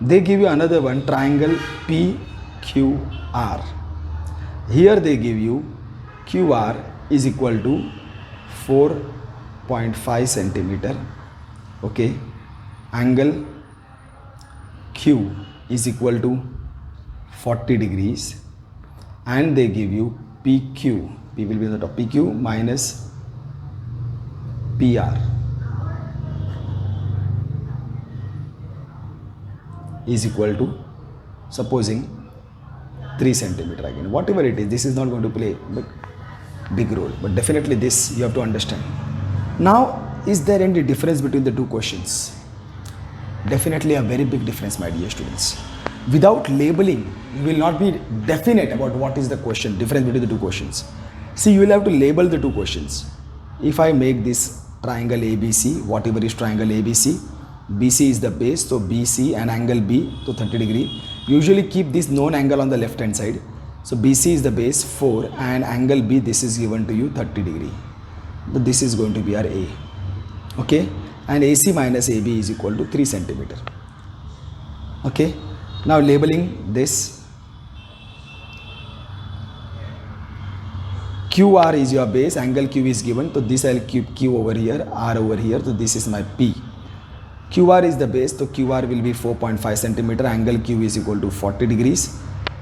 They give you another one, triangle PQR. Here they give you QR is equal to 4.5 centimeter, okay, angle Q is equal to 40 degrees, and they give you PQ, P will be on the top, PQ minus PR is equal to, supposing 3 centimeter again. Whatever it is, this is not going to play big role, but definitely this you have to understand. Now, is there any difference between the two questions? Definitely a very big difference, my dear students. Without labeling, you will not be definite about what is the question, difference between the two questions. See, you will have to label the two questions. If I make this triangle ABC, whatever is triangle ABC, BC is the base, so BC and angle B to 30 degree. Usually keep this known angle on the left hand side. So BC is the base 4 and angle B, this is given to you 30 degree. So this is going to be our A. Okay, and AC minus AB is equal to 3 centimeter. Okay, now labeling this. QR is your base, angle Q is given, so this I'll keep Q over here, R over here, so this is my P. QR is the base, so QR will be 4.5 centimeter, angle Q is equal to 40 degrees,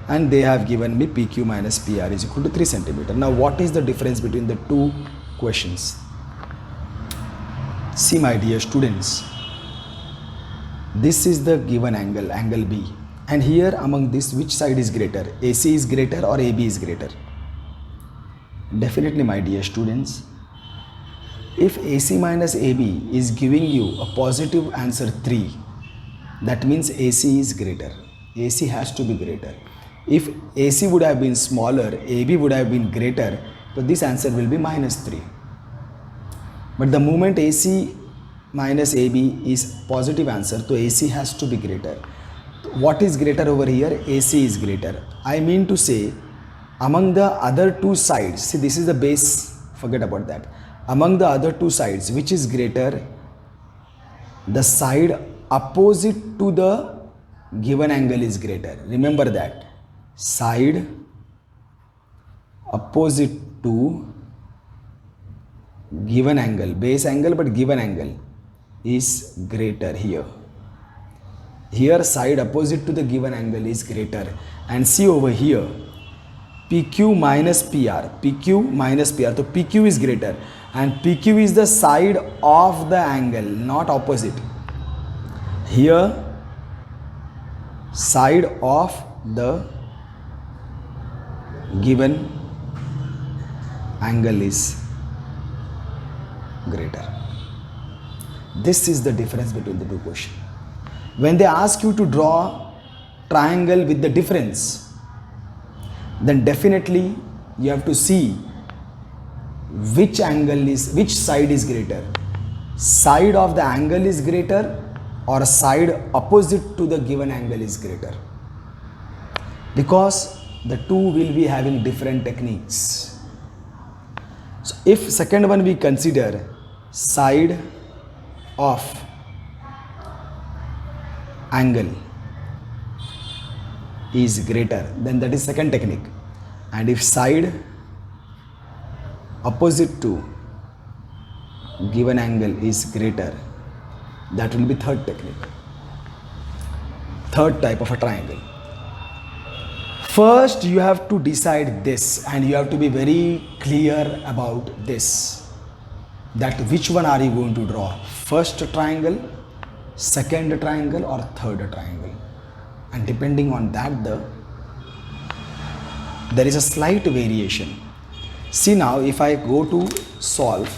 and they have given me PQ minus PR is equal to 3 centimeter. Now what is the difference between the two questions? See, my dear students, this is the given angle, angle B, and here among this, which side is greater? AC is greater or AB is greater? Definitely, my dear students, if AC minus AB is giving you a positive answer 3, that means AC is greater. AC has to be greater. If AC would have been smaller, AB would have been greater, so this answer will be minus 3. But the moment AC minus AB is positive answer, so AC has to be greater. What is greater over here? AC is greater. I mean to say, among the other two sides, see this is the base, forget about that. Among the other two sides, which is greater? The side opposite to the given angle is greater. Remember that. Side opposite to given angle, base angle but given angle is greater here. Here side opposite to the given angle is greater. And see over here, PQ minus PR, PQ minus PR, so PQ is greater, and PQ is the side of the angle, not opposite. Here side of the given angle is greater. This is the difference between the two questions. When they ask you to draw triangle with the difference, then definitely you have to see which side is greater. Side of the angle is greater or side opposite to the given angle is greater, because the two will be having different techniques. So if second one we consider side of angle is greater, then that is second technique. And if side opposite to given angle is greater, that will be third technique, third type of a triangle. First you have to decide this, and you have to be very clear about this, that which one are you going to draw, first triangle, second triangle or third triangle. And depending on that, there is a slight variation. See now, if I go to solve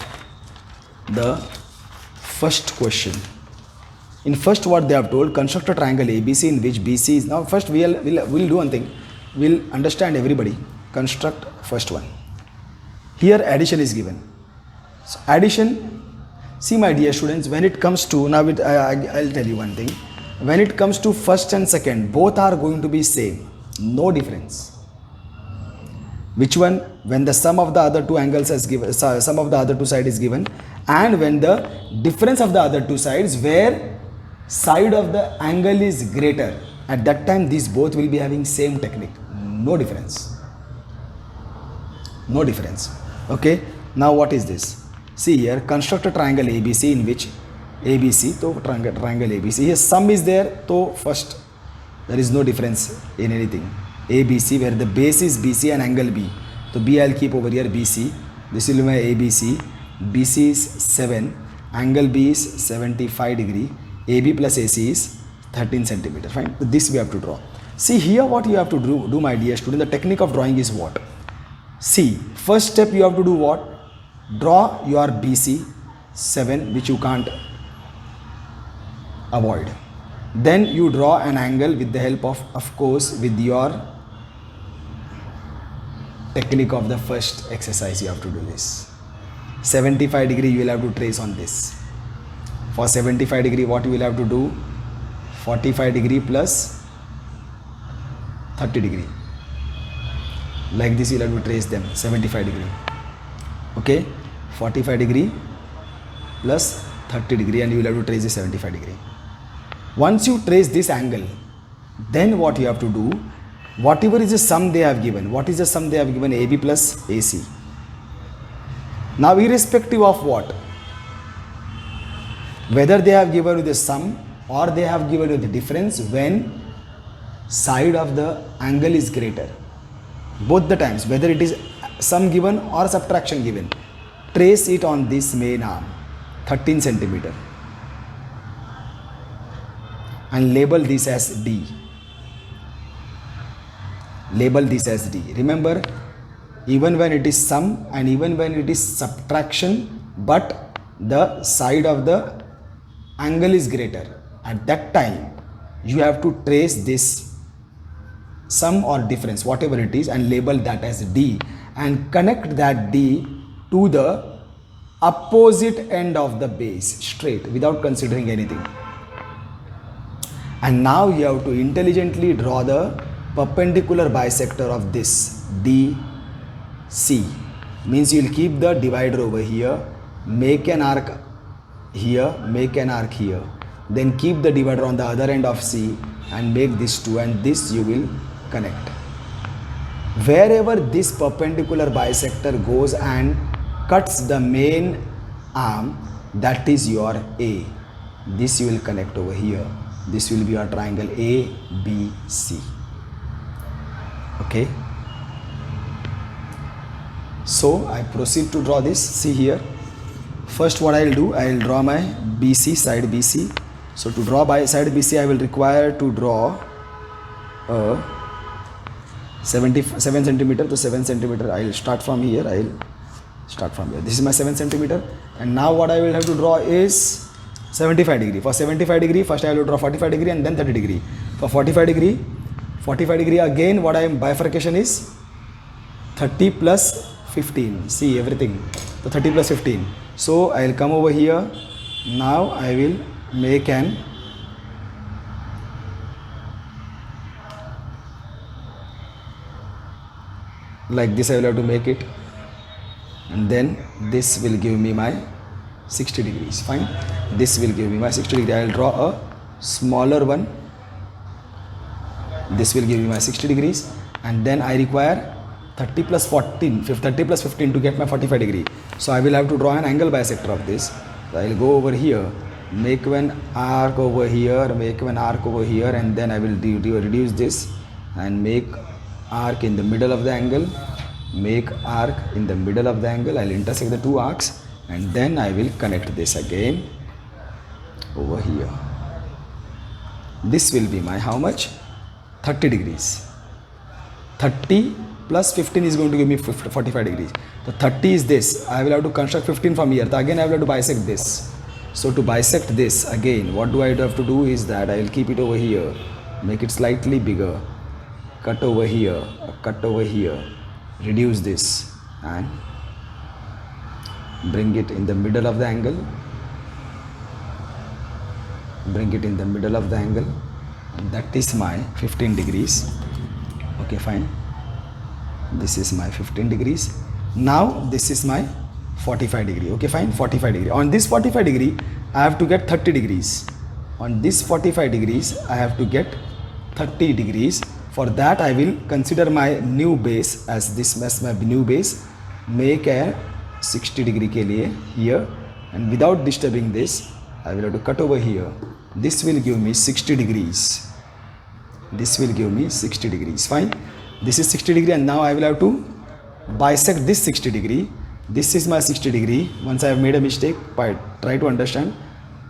the first question, in first what they have told, construct a triangle ABC in which BC is, now first we'll do one thing, we'll understand everybody. Construct first one. Here addition is given. So addition, see my dear students, when it comes to, now I'll tell you one thing, when it comes to first and second, both are going to be same, no difference. Which one? When the sum of the other two angles is given, sum of the other two sides is given, and when the difference of the other two sides, where side of the angle is greater, at that time these both will be having same technique, no difference. No difference. Okay, now what is this? See here, construct a triangle ABC in which ABC, so triangle ABC, here sum is there, so first there is no difference in anything. ABC, where the base is BC and angle B, so B I'll keep over here BC, this will be my ABC, BC is 7, angle B is 75 degree, AB plus AC is 13 centimeter, fine. So this we have to draw. See here what you have to do my dear student, the technique of drawing is what? See, first step you have to do what? Draw your BC 7, which you can't avoid. Then you draw an angle with the help of course, with your technique of the first exercise. You have to do this. 75 degree you will have to trace on this. For 75 degree what you will have to do? 45 degree plus 30 degree. Like this you will have to trace them, 75 degree. Okay, 45 degree plus 30 degree, and you will have to trace the 75 degree. Once you trace this angle, then what you have to do, whatever is the sum they have given, what is the sum they have given? AB plus AC. Now irrespective of what, whether they have given you the sum or they have given you the difference, when side of the angle is greater, both the times, whether it is sum given or subtraction given, trace it on this main arm 13 centimeter and label this as D. Label this as D. Remember, even when it is sum and even when it is subtraction, but the side of the angle is greater, at that time you have to trace this sum or difference, whatever it is, and label that as D, and connect that D to the opposite end of the base straight without considering anything. And now you have to intelligently draw the perpendicular bisector of this DC. Means you will keep the divider over here, make an arc here, make an arc here, then keep the divider on the other end of C and make this two, and this you will connect. Wherever this perpendicular bisector goes and cuts the main arm, that is your A. This you will connect over here. This will be your triangle ABC. Okay. So I proceed to draw this. See here. First what I will do, I will draw my BC, side BC. So to draw by side BC, I will require to draw a 7 centimeter to 7 centimeter. I will start from here. I will start from here. This is my 7 centimeter. And now what I will have to draw is 75 degree. For 75 degree, first I will draw 45 degree and then 30 degree. For 45 degree again, what I am bifurcation is 30 plus 15. See everything. So 30 plus 15. So I will come over here. Now I will make an like this. I will have to make it, and then this will give me my 60 degrees. Fine. This will give me my 60 degree. I will draw a smaller one. This will give me my 60 degrees, and then I require 30 plus 15 to get my 45 degree. So I will have to draw an angle bisector of this. So I will go over here, make one arc over here, make one arc over here, and then I will reduce this and make arc in the middle of the angle, make arc in the middle of the angle. I will intersect the two arcs, and then I will connect this again over here. This will be my how much? 30 degrees. 30 plus 15 is going to give me 45 degrees. So 30 is this. I will have to construct 15 from here. So again I will have to bisect this. So to bisect this again, what do I have to do is that I will keep it over here, make it slightly bigger, cut over here, reduce this and bring it in the middle of the angle, and that is my 15 degrees. Okay, fine. This is my 15 degrees. Now this is my 45 degree. Okay, fine. 45 degree. On this 45 degree, I have to get 30 degrees. On this 45 degrees, I have to get 30 degrees. For that, I will consider my new base as this as my new base. Make a 60 degree ke liye here, and without disturbing this, I will have to cut over here. This will give me 60 degrees. This will give me 60 degrees. Fine. This is 60 degree, and now I will have to bisect this 60 degree. This is my 60 degree. Once I have made a mistake, try to understand,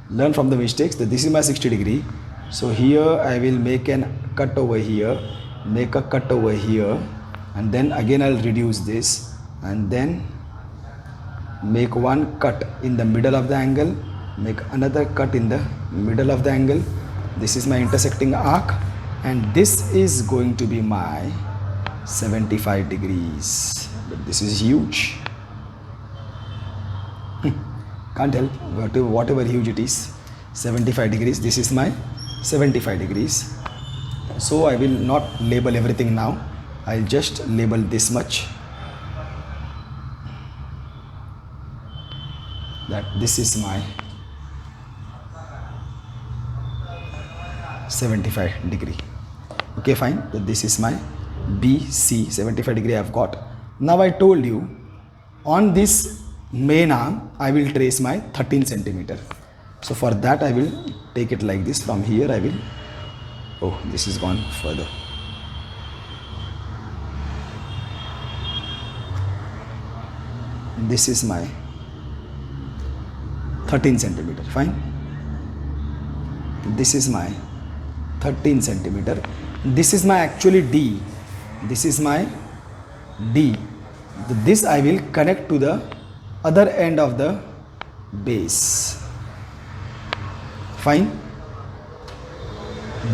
learn from the mistakes. That this is my 60 degree. So here I will make a cut over here, make a cut over here, and then again I will reduce this, and then make one cut in the middle of the angle, make another cut in the middle of the angle. This is my intersecting arc, and this is going to be my 75 degrees. But this is huge. Can't help, whatever huge it is. 75 degrees. This is my 75 degrees. So I will not label everything now. I'll just label this much. That this is my 75 degree. Okay, fine. So this is my BC, 75 degree I have got. Now I told you, on this main arm, I will trace my 13 centimeter. So for that I will take it like this. From here I will, oh, this is gone further. This is my 13 centimeter. Fine. This is my 13 centimeter. This is my actually D. This is my D. This I will connect to the other end of the base. Fine.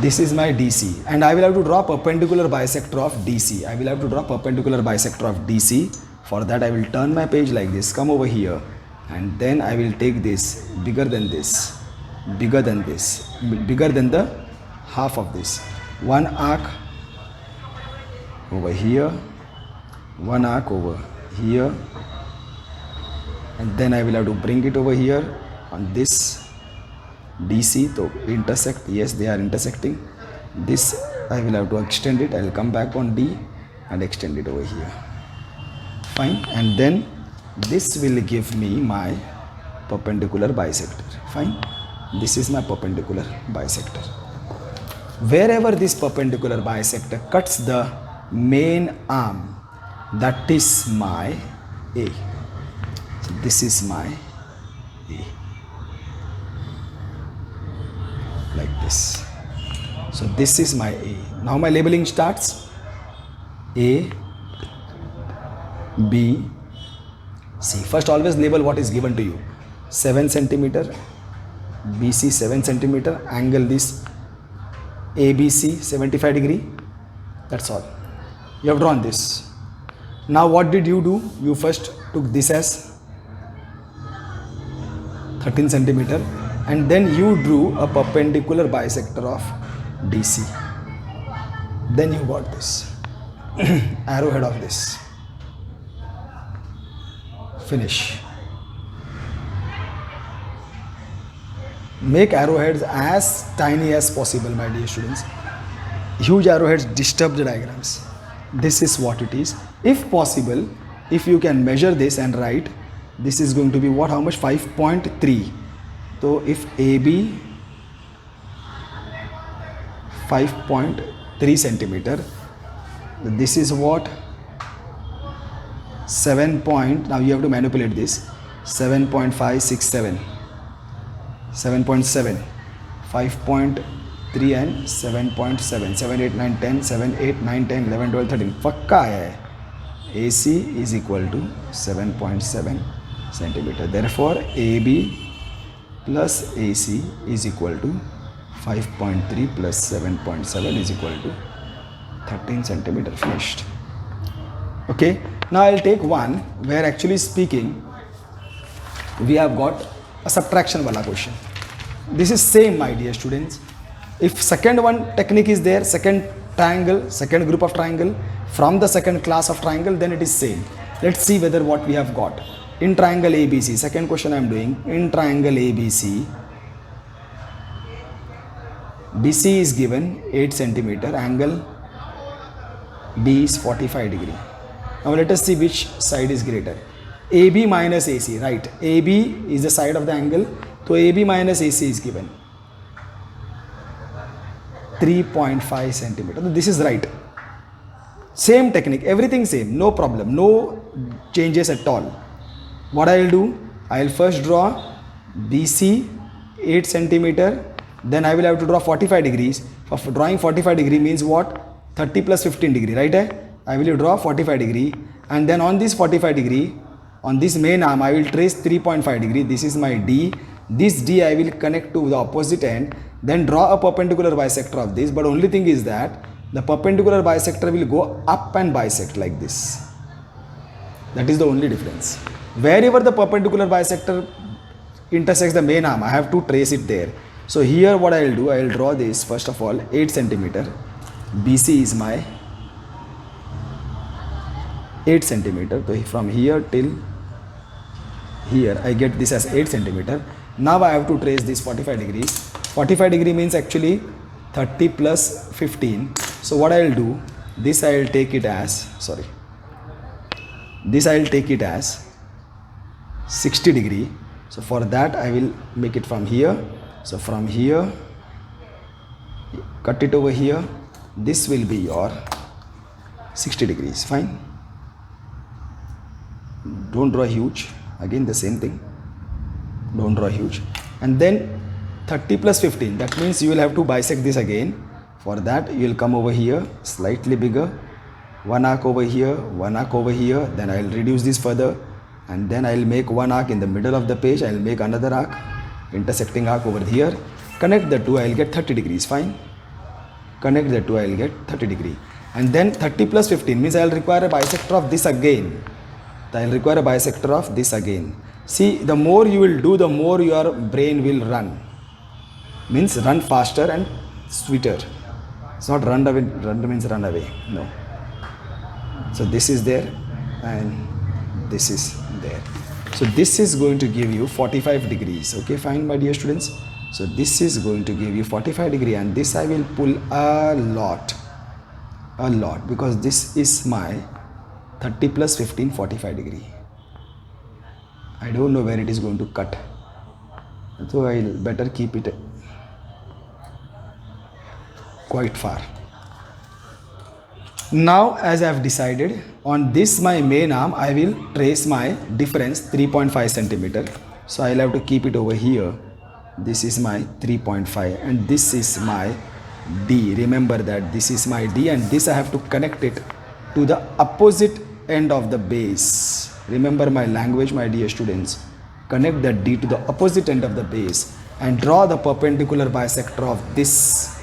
This is my DC, and I will have to draw perpendicular bisector of DC. I will have to draw perpendicular bisector of DC. For that I will turn my page like this, come over here, and then I will take this bigger than this, bigger than this, bigger than the half of this. One arc over here, one arc over here, and then I will have to bring it over here on this DC. So intersect, yes, they are intersecting. This I will have to extend it. I will come back on D and extend it over here. Fine. And then this will give me my perpendicular bisector. Fine. This is my perpendicular bisector. Wherever this perpendicular bisector cuts the main arm, that is my A. So this is my A. Like this. So this is my A. Now my labeling starts. A, B, C. First always label what is given to you. 7 centimeter, BC 7 centimeter, angle this ABC 75 degree. That's all. You have drawn this. Now what did you do? You first took this as 13 centimeter and then you drew a perpendicular bisector of DC. Then you got this arrowhead of this. Finish. Make arrowheads as tiny as possible, my dear students. Huge arrowheads disturb the diagrams. This is what it is. If possible, if you can measure this and write, this is going to be what, how much? 5.3. So if AB 5.3 centimeter, this is what? 7 point, now you have to manipulate this, 7.567, 7.7, 5.3 and 7.7, 7, 8, 9, 10, 7, 8, 9, 10, 11, 12, 13, पक्का है. AC is equal to 7.7 centimeter. Therefore, AB plus AC is equal to 5.3 plus 7.7 is equal to 13 centimeter. Finished. Okay. Now I'll take one where actually speaking we have got a subtraction wala question. This is same, my dear students. If second one technique is there, second triangle, second group of triangle from the second class of triangle, then it is same. Let's see whether what we have got. In triangle ABC, second question I am doing. In triangle ABC, BC is given 8 centimeter, angle B is 45 degree. Now let us see which side is greater. AB minus AC, right? AB is the side of the angle. So AB minus AC is given 3.5 centimeter. So this is right. Same technique, everything same, no problem, no changes at all. What I will do? I will first draw BC 8 centimeter. Then I will have to draw 45 degrees. For drawing 45 degree means what? 30 plus 15 degree, right? I will draw 45 degree and then on this 45 degree, on this main arm I will trace 3.5 degree. This is my D. This D I will connect to the opposite end, then draw a perpendicular bisector of this. But only thing is that the perpendicular bisector will go up and bisect like this. That is the only difference. Wherever the perpendicular bisector intersects the main arm, I have to trace it there. So here what I will do, I will draw this first of all 8 centimeter. BC is my 8 centimeter. So from here till here I get this as 8 centimeter. Now I have to trace this 45 degrees. 45 degree means actually 30 plus 15. So what I will do, this I will take it as, this I will take it as 60 degree. So for that I will make it from here. So from here, cut it over here. This will be your 60 degrees. Fine. Don't draw huge. Again the same thing. Don't draw huge. And then 30 plus 15. That means you will have to bisect this again. For that you will come over here, slightly bigger. One arc over here, one arc over here. Then I will reduce this further. And then I will make one arc in the middle of the page. I will make another arc, intersecting arc over here. Connect the two, I will get 30 degrees. Fine. Connect the two, I will get 30 degree. And then 30 plus 15 means I will require a bisector of this again. I will require a bisector of this again. See, the more you will do, the more your brain will run. Means run faster and sweeter. It's not run away, run means run away. No. So this is there and this is there. So this is going to give you 45 degrees. Okay, fine, my dear students. So this is going to give you 45 degree, and this I will pull a lot, because this is my 30 plus 15, 45 degree. I don't know where it is going to cut, so I'll better keep it quite far. Now as I have decided, on this my main arm I will trace my difference 3.5 centimeter. So I'll have to keep it over here. This is my 3.5 and this is my D. Remember that this is my D, and this I have to connect it to the opposite end of the base. Remember my language, my dear students. Connect the D to the opposite end of the base and draw the perpendicular bisector of this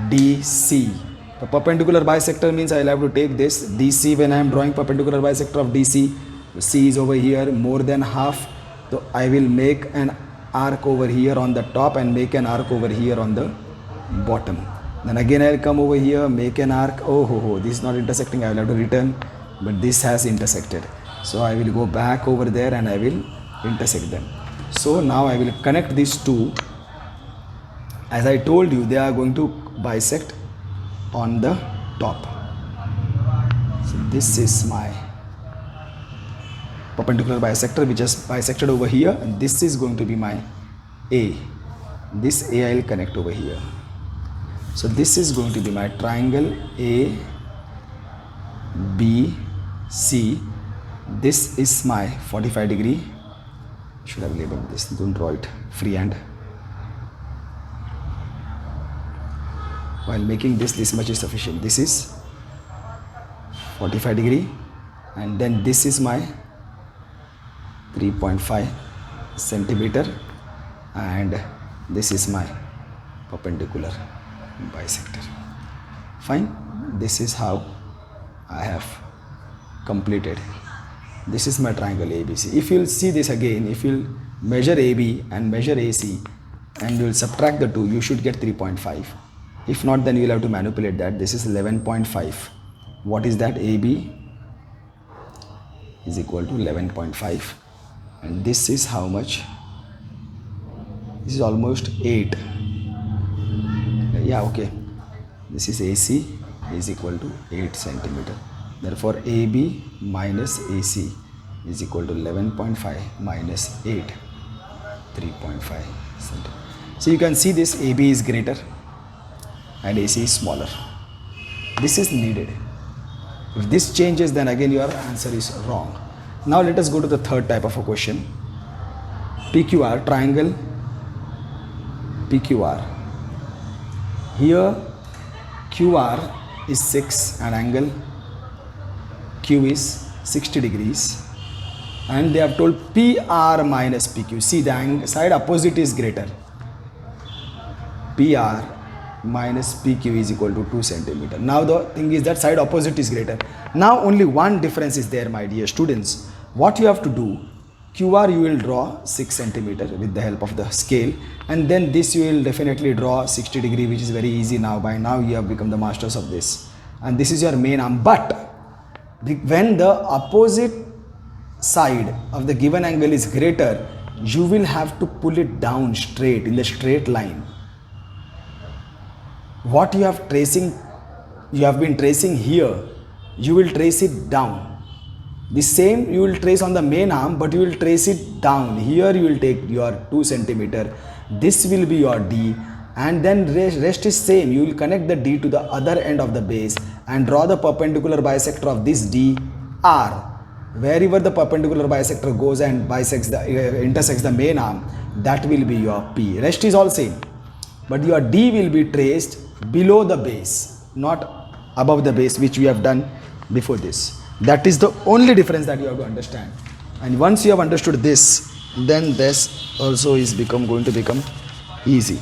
DC. The perpendicular bisector means I'll have to take this DC when I am drawing perpendicular bisector of DC. C is over here more than half. So I will make an arc over here on the top and make an arc over here on the bottom. Then again I'll come over here, make an arc. Oh, this is not intersecting. I will have to return, but this has intersected. So I will go back over there and I will intersect them. So now I will connect these two. As I told you, they are going to bisect on the top. So this is my perpendicular bisector which is bisected over here, and this is going to be my A. This A I will connect over here. So this is going to be my triangle A, B, C. This is my 45 degree. Should have labeled this, don't draw it freehand. While making this much is sufficient. This is 45 degree, and then this is my 3.5 centimeter, and this is my perpendicular bisector. Fine. This is how I have completed. This is my triangle ABC. If you'll see this again, if you'll measure AB and measure AC and you'll subtract the two, you should get 3.5. If not, then you'll have to manipulate that. This is 11.5. What is that? AB is equal to 11.5. And this is how much? This is almost 8. Yeah, okay. This is AC is equal to 8 centimeter. Therefore, AB minus AC is equal to 11.5 minus 8, 3.5 centimeter. So you can see this AB is greater and AC is smaller. This is needed. If this changes, then again your answer is wrong. Now let us go to the third type of a question. PQR, triangle PQR. Here QR is 6 and angle Q is 60 degrees, and they have told PR minus PQ. See, the side opposite is greater. PR minus PQ is equal to 2 centimeter. Now the thing is that side opposite is greater. Now only one difference is there, my dear students. What you have to do, QR you will draw 6 centimeter with the help of the scale, and then this you will definitely draw 60 degree, which is very easy now. By now you have become the masters of this, and this is your main arm. But when the opposite side of the given angle is greater, you will have to pull it down straight in the straight line. What you have been tracing here, you will trace it down. The same you will trace on the main arm, but you will trace it down. Here you will take your 2 centimeter. This will be your D, and then rest is same. You will connect the D to the other end of the base and draw the perpendicular bisector of this D, R. Wherever the perpendicular bisector goes and bisects the intersects the main arm, that will be your P. Rest is all same, but your D will be traced below the base, not above the base, which we have done before this. That is the only difference that you have to understand. And once you have understood this, then this also is going to become easy.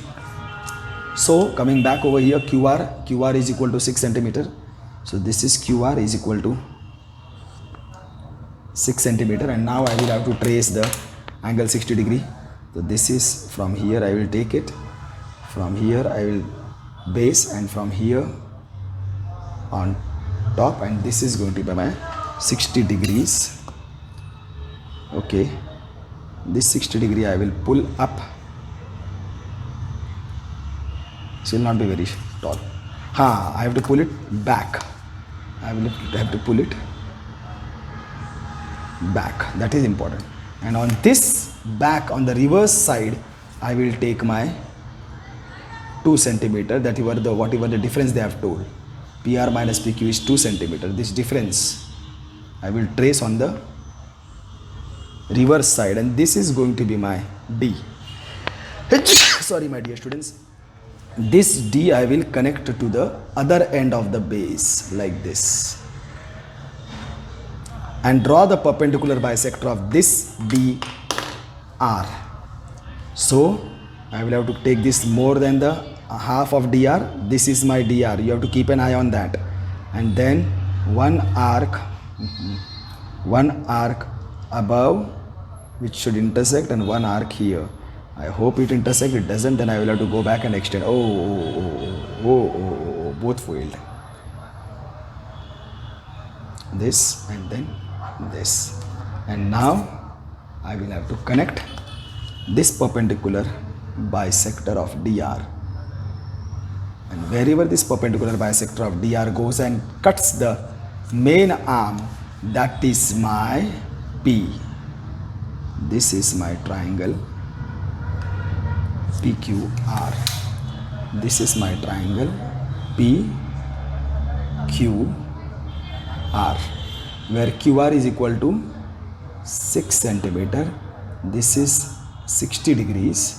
So coming back over here, QR is equal to 6 centimeter. So this is QR is equal to 6 centimeter, and now I will have to trace the angle 60 degree. So this is from here, I will take it. From here I will base, and from here on top, and this is going to be my 60 degrees. Okay, this 60 degree I will pull up. It will not be very tall. I have to pull it back. I will have to pull it back. That is important. And on this back, on the reverse side, I will take my 2 centimeter. That whatever the difference they have told. PR minus PQ is 2 centimeter. This difference I will trace on the reverse side, and this is going to be my D. Sorry, my dear students. This D I will connect to the other end of the base like this, and draw the perpendicular bisector of this DR. So I will have to take this more than the half of DR. This is my DR. You have to keep an eye on that. And then one arc above, which should intersect, and one arc here. I hope it intersects. It doesn't, then I will have to go back and extend. Both failed. This and then this. And now I will have to connect this perpendicular bisector of DR. And wherever this perpendicular bisector of DR goes and cuts the main arm, that is my P. This is my triangle PQR. This is my triangle PQR, where QR is equal to 6 centimeter. This is 60 degrees.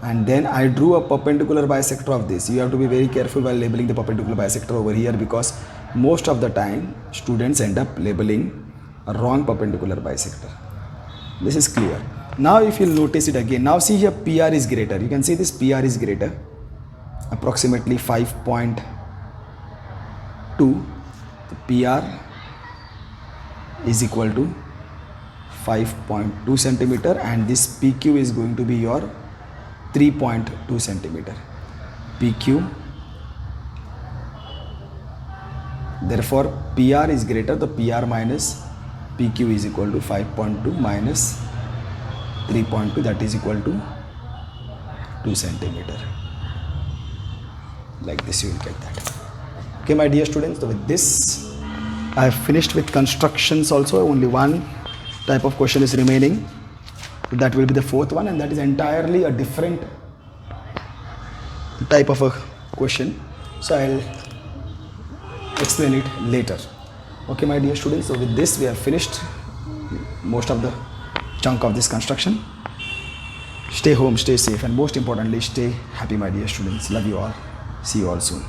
And then I drew a perpendicular bisector of this. You have to be very careful while labeling the perpendicular bisector over here, because most of the time students end up labeling a wrong perpendicular bisector. This is clear. Now if you notice it again, now see here PR is greater. You can see this PR is greater, approximately 5.2. The PR is equal to 5.2 centimeter, and this PQ is going to be your 3.2 centimeter. PQ. Therefore, PR is greater. The PR minus PQ is equal to 5.2 minus 3.2. That is equal to 2 centimeter. Like this, you will get that. Okay, my dear students. So with this, I have finished with constructions also. Only one type of question is remaining. That will be the fourth one, and that is entirely a different type of a question. So I'll explain it later. Okay, my dear students. So with this, we have finished most of the chunk of this construction. Stay home, stay safe, and most importantly, stay happy, my dear students. Love you all. See you all soon.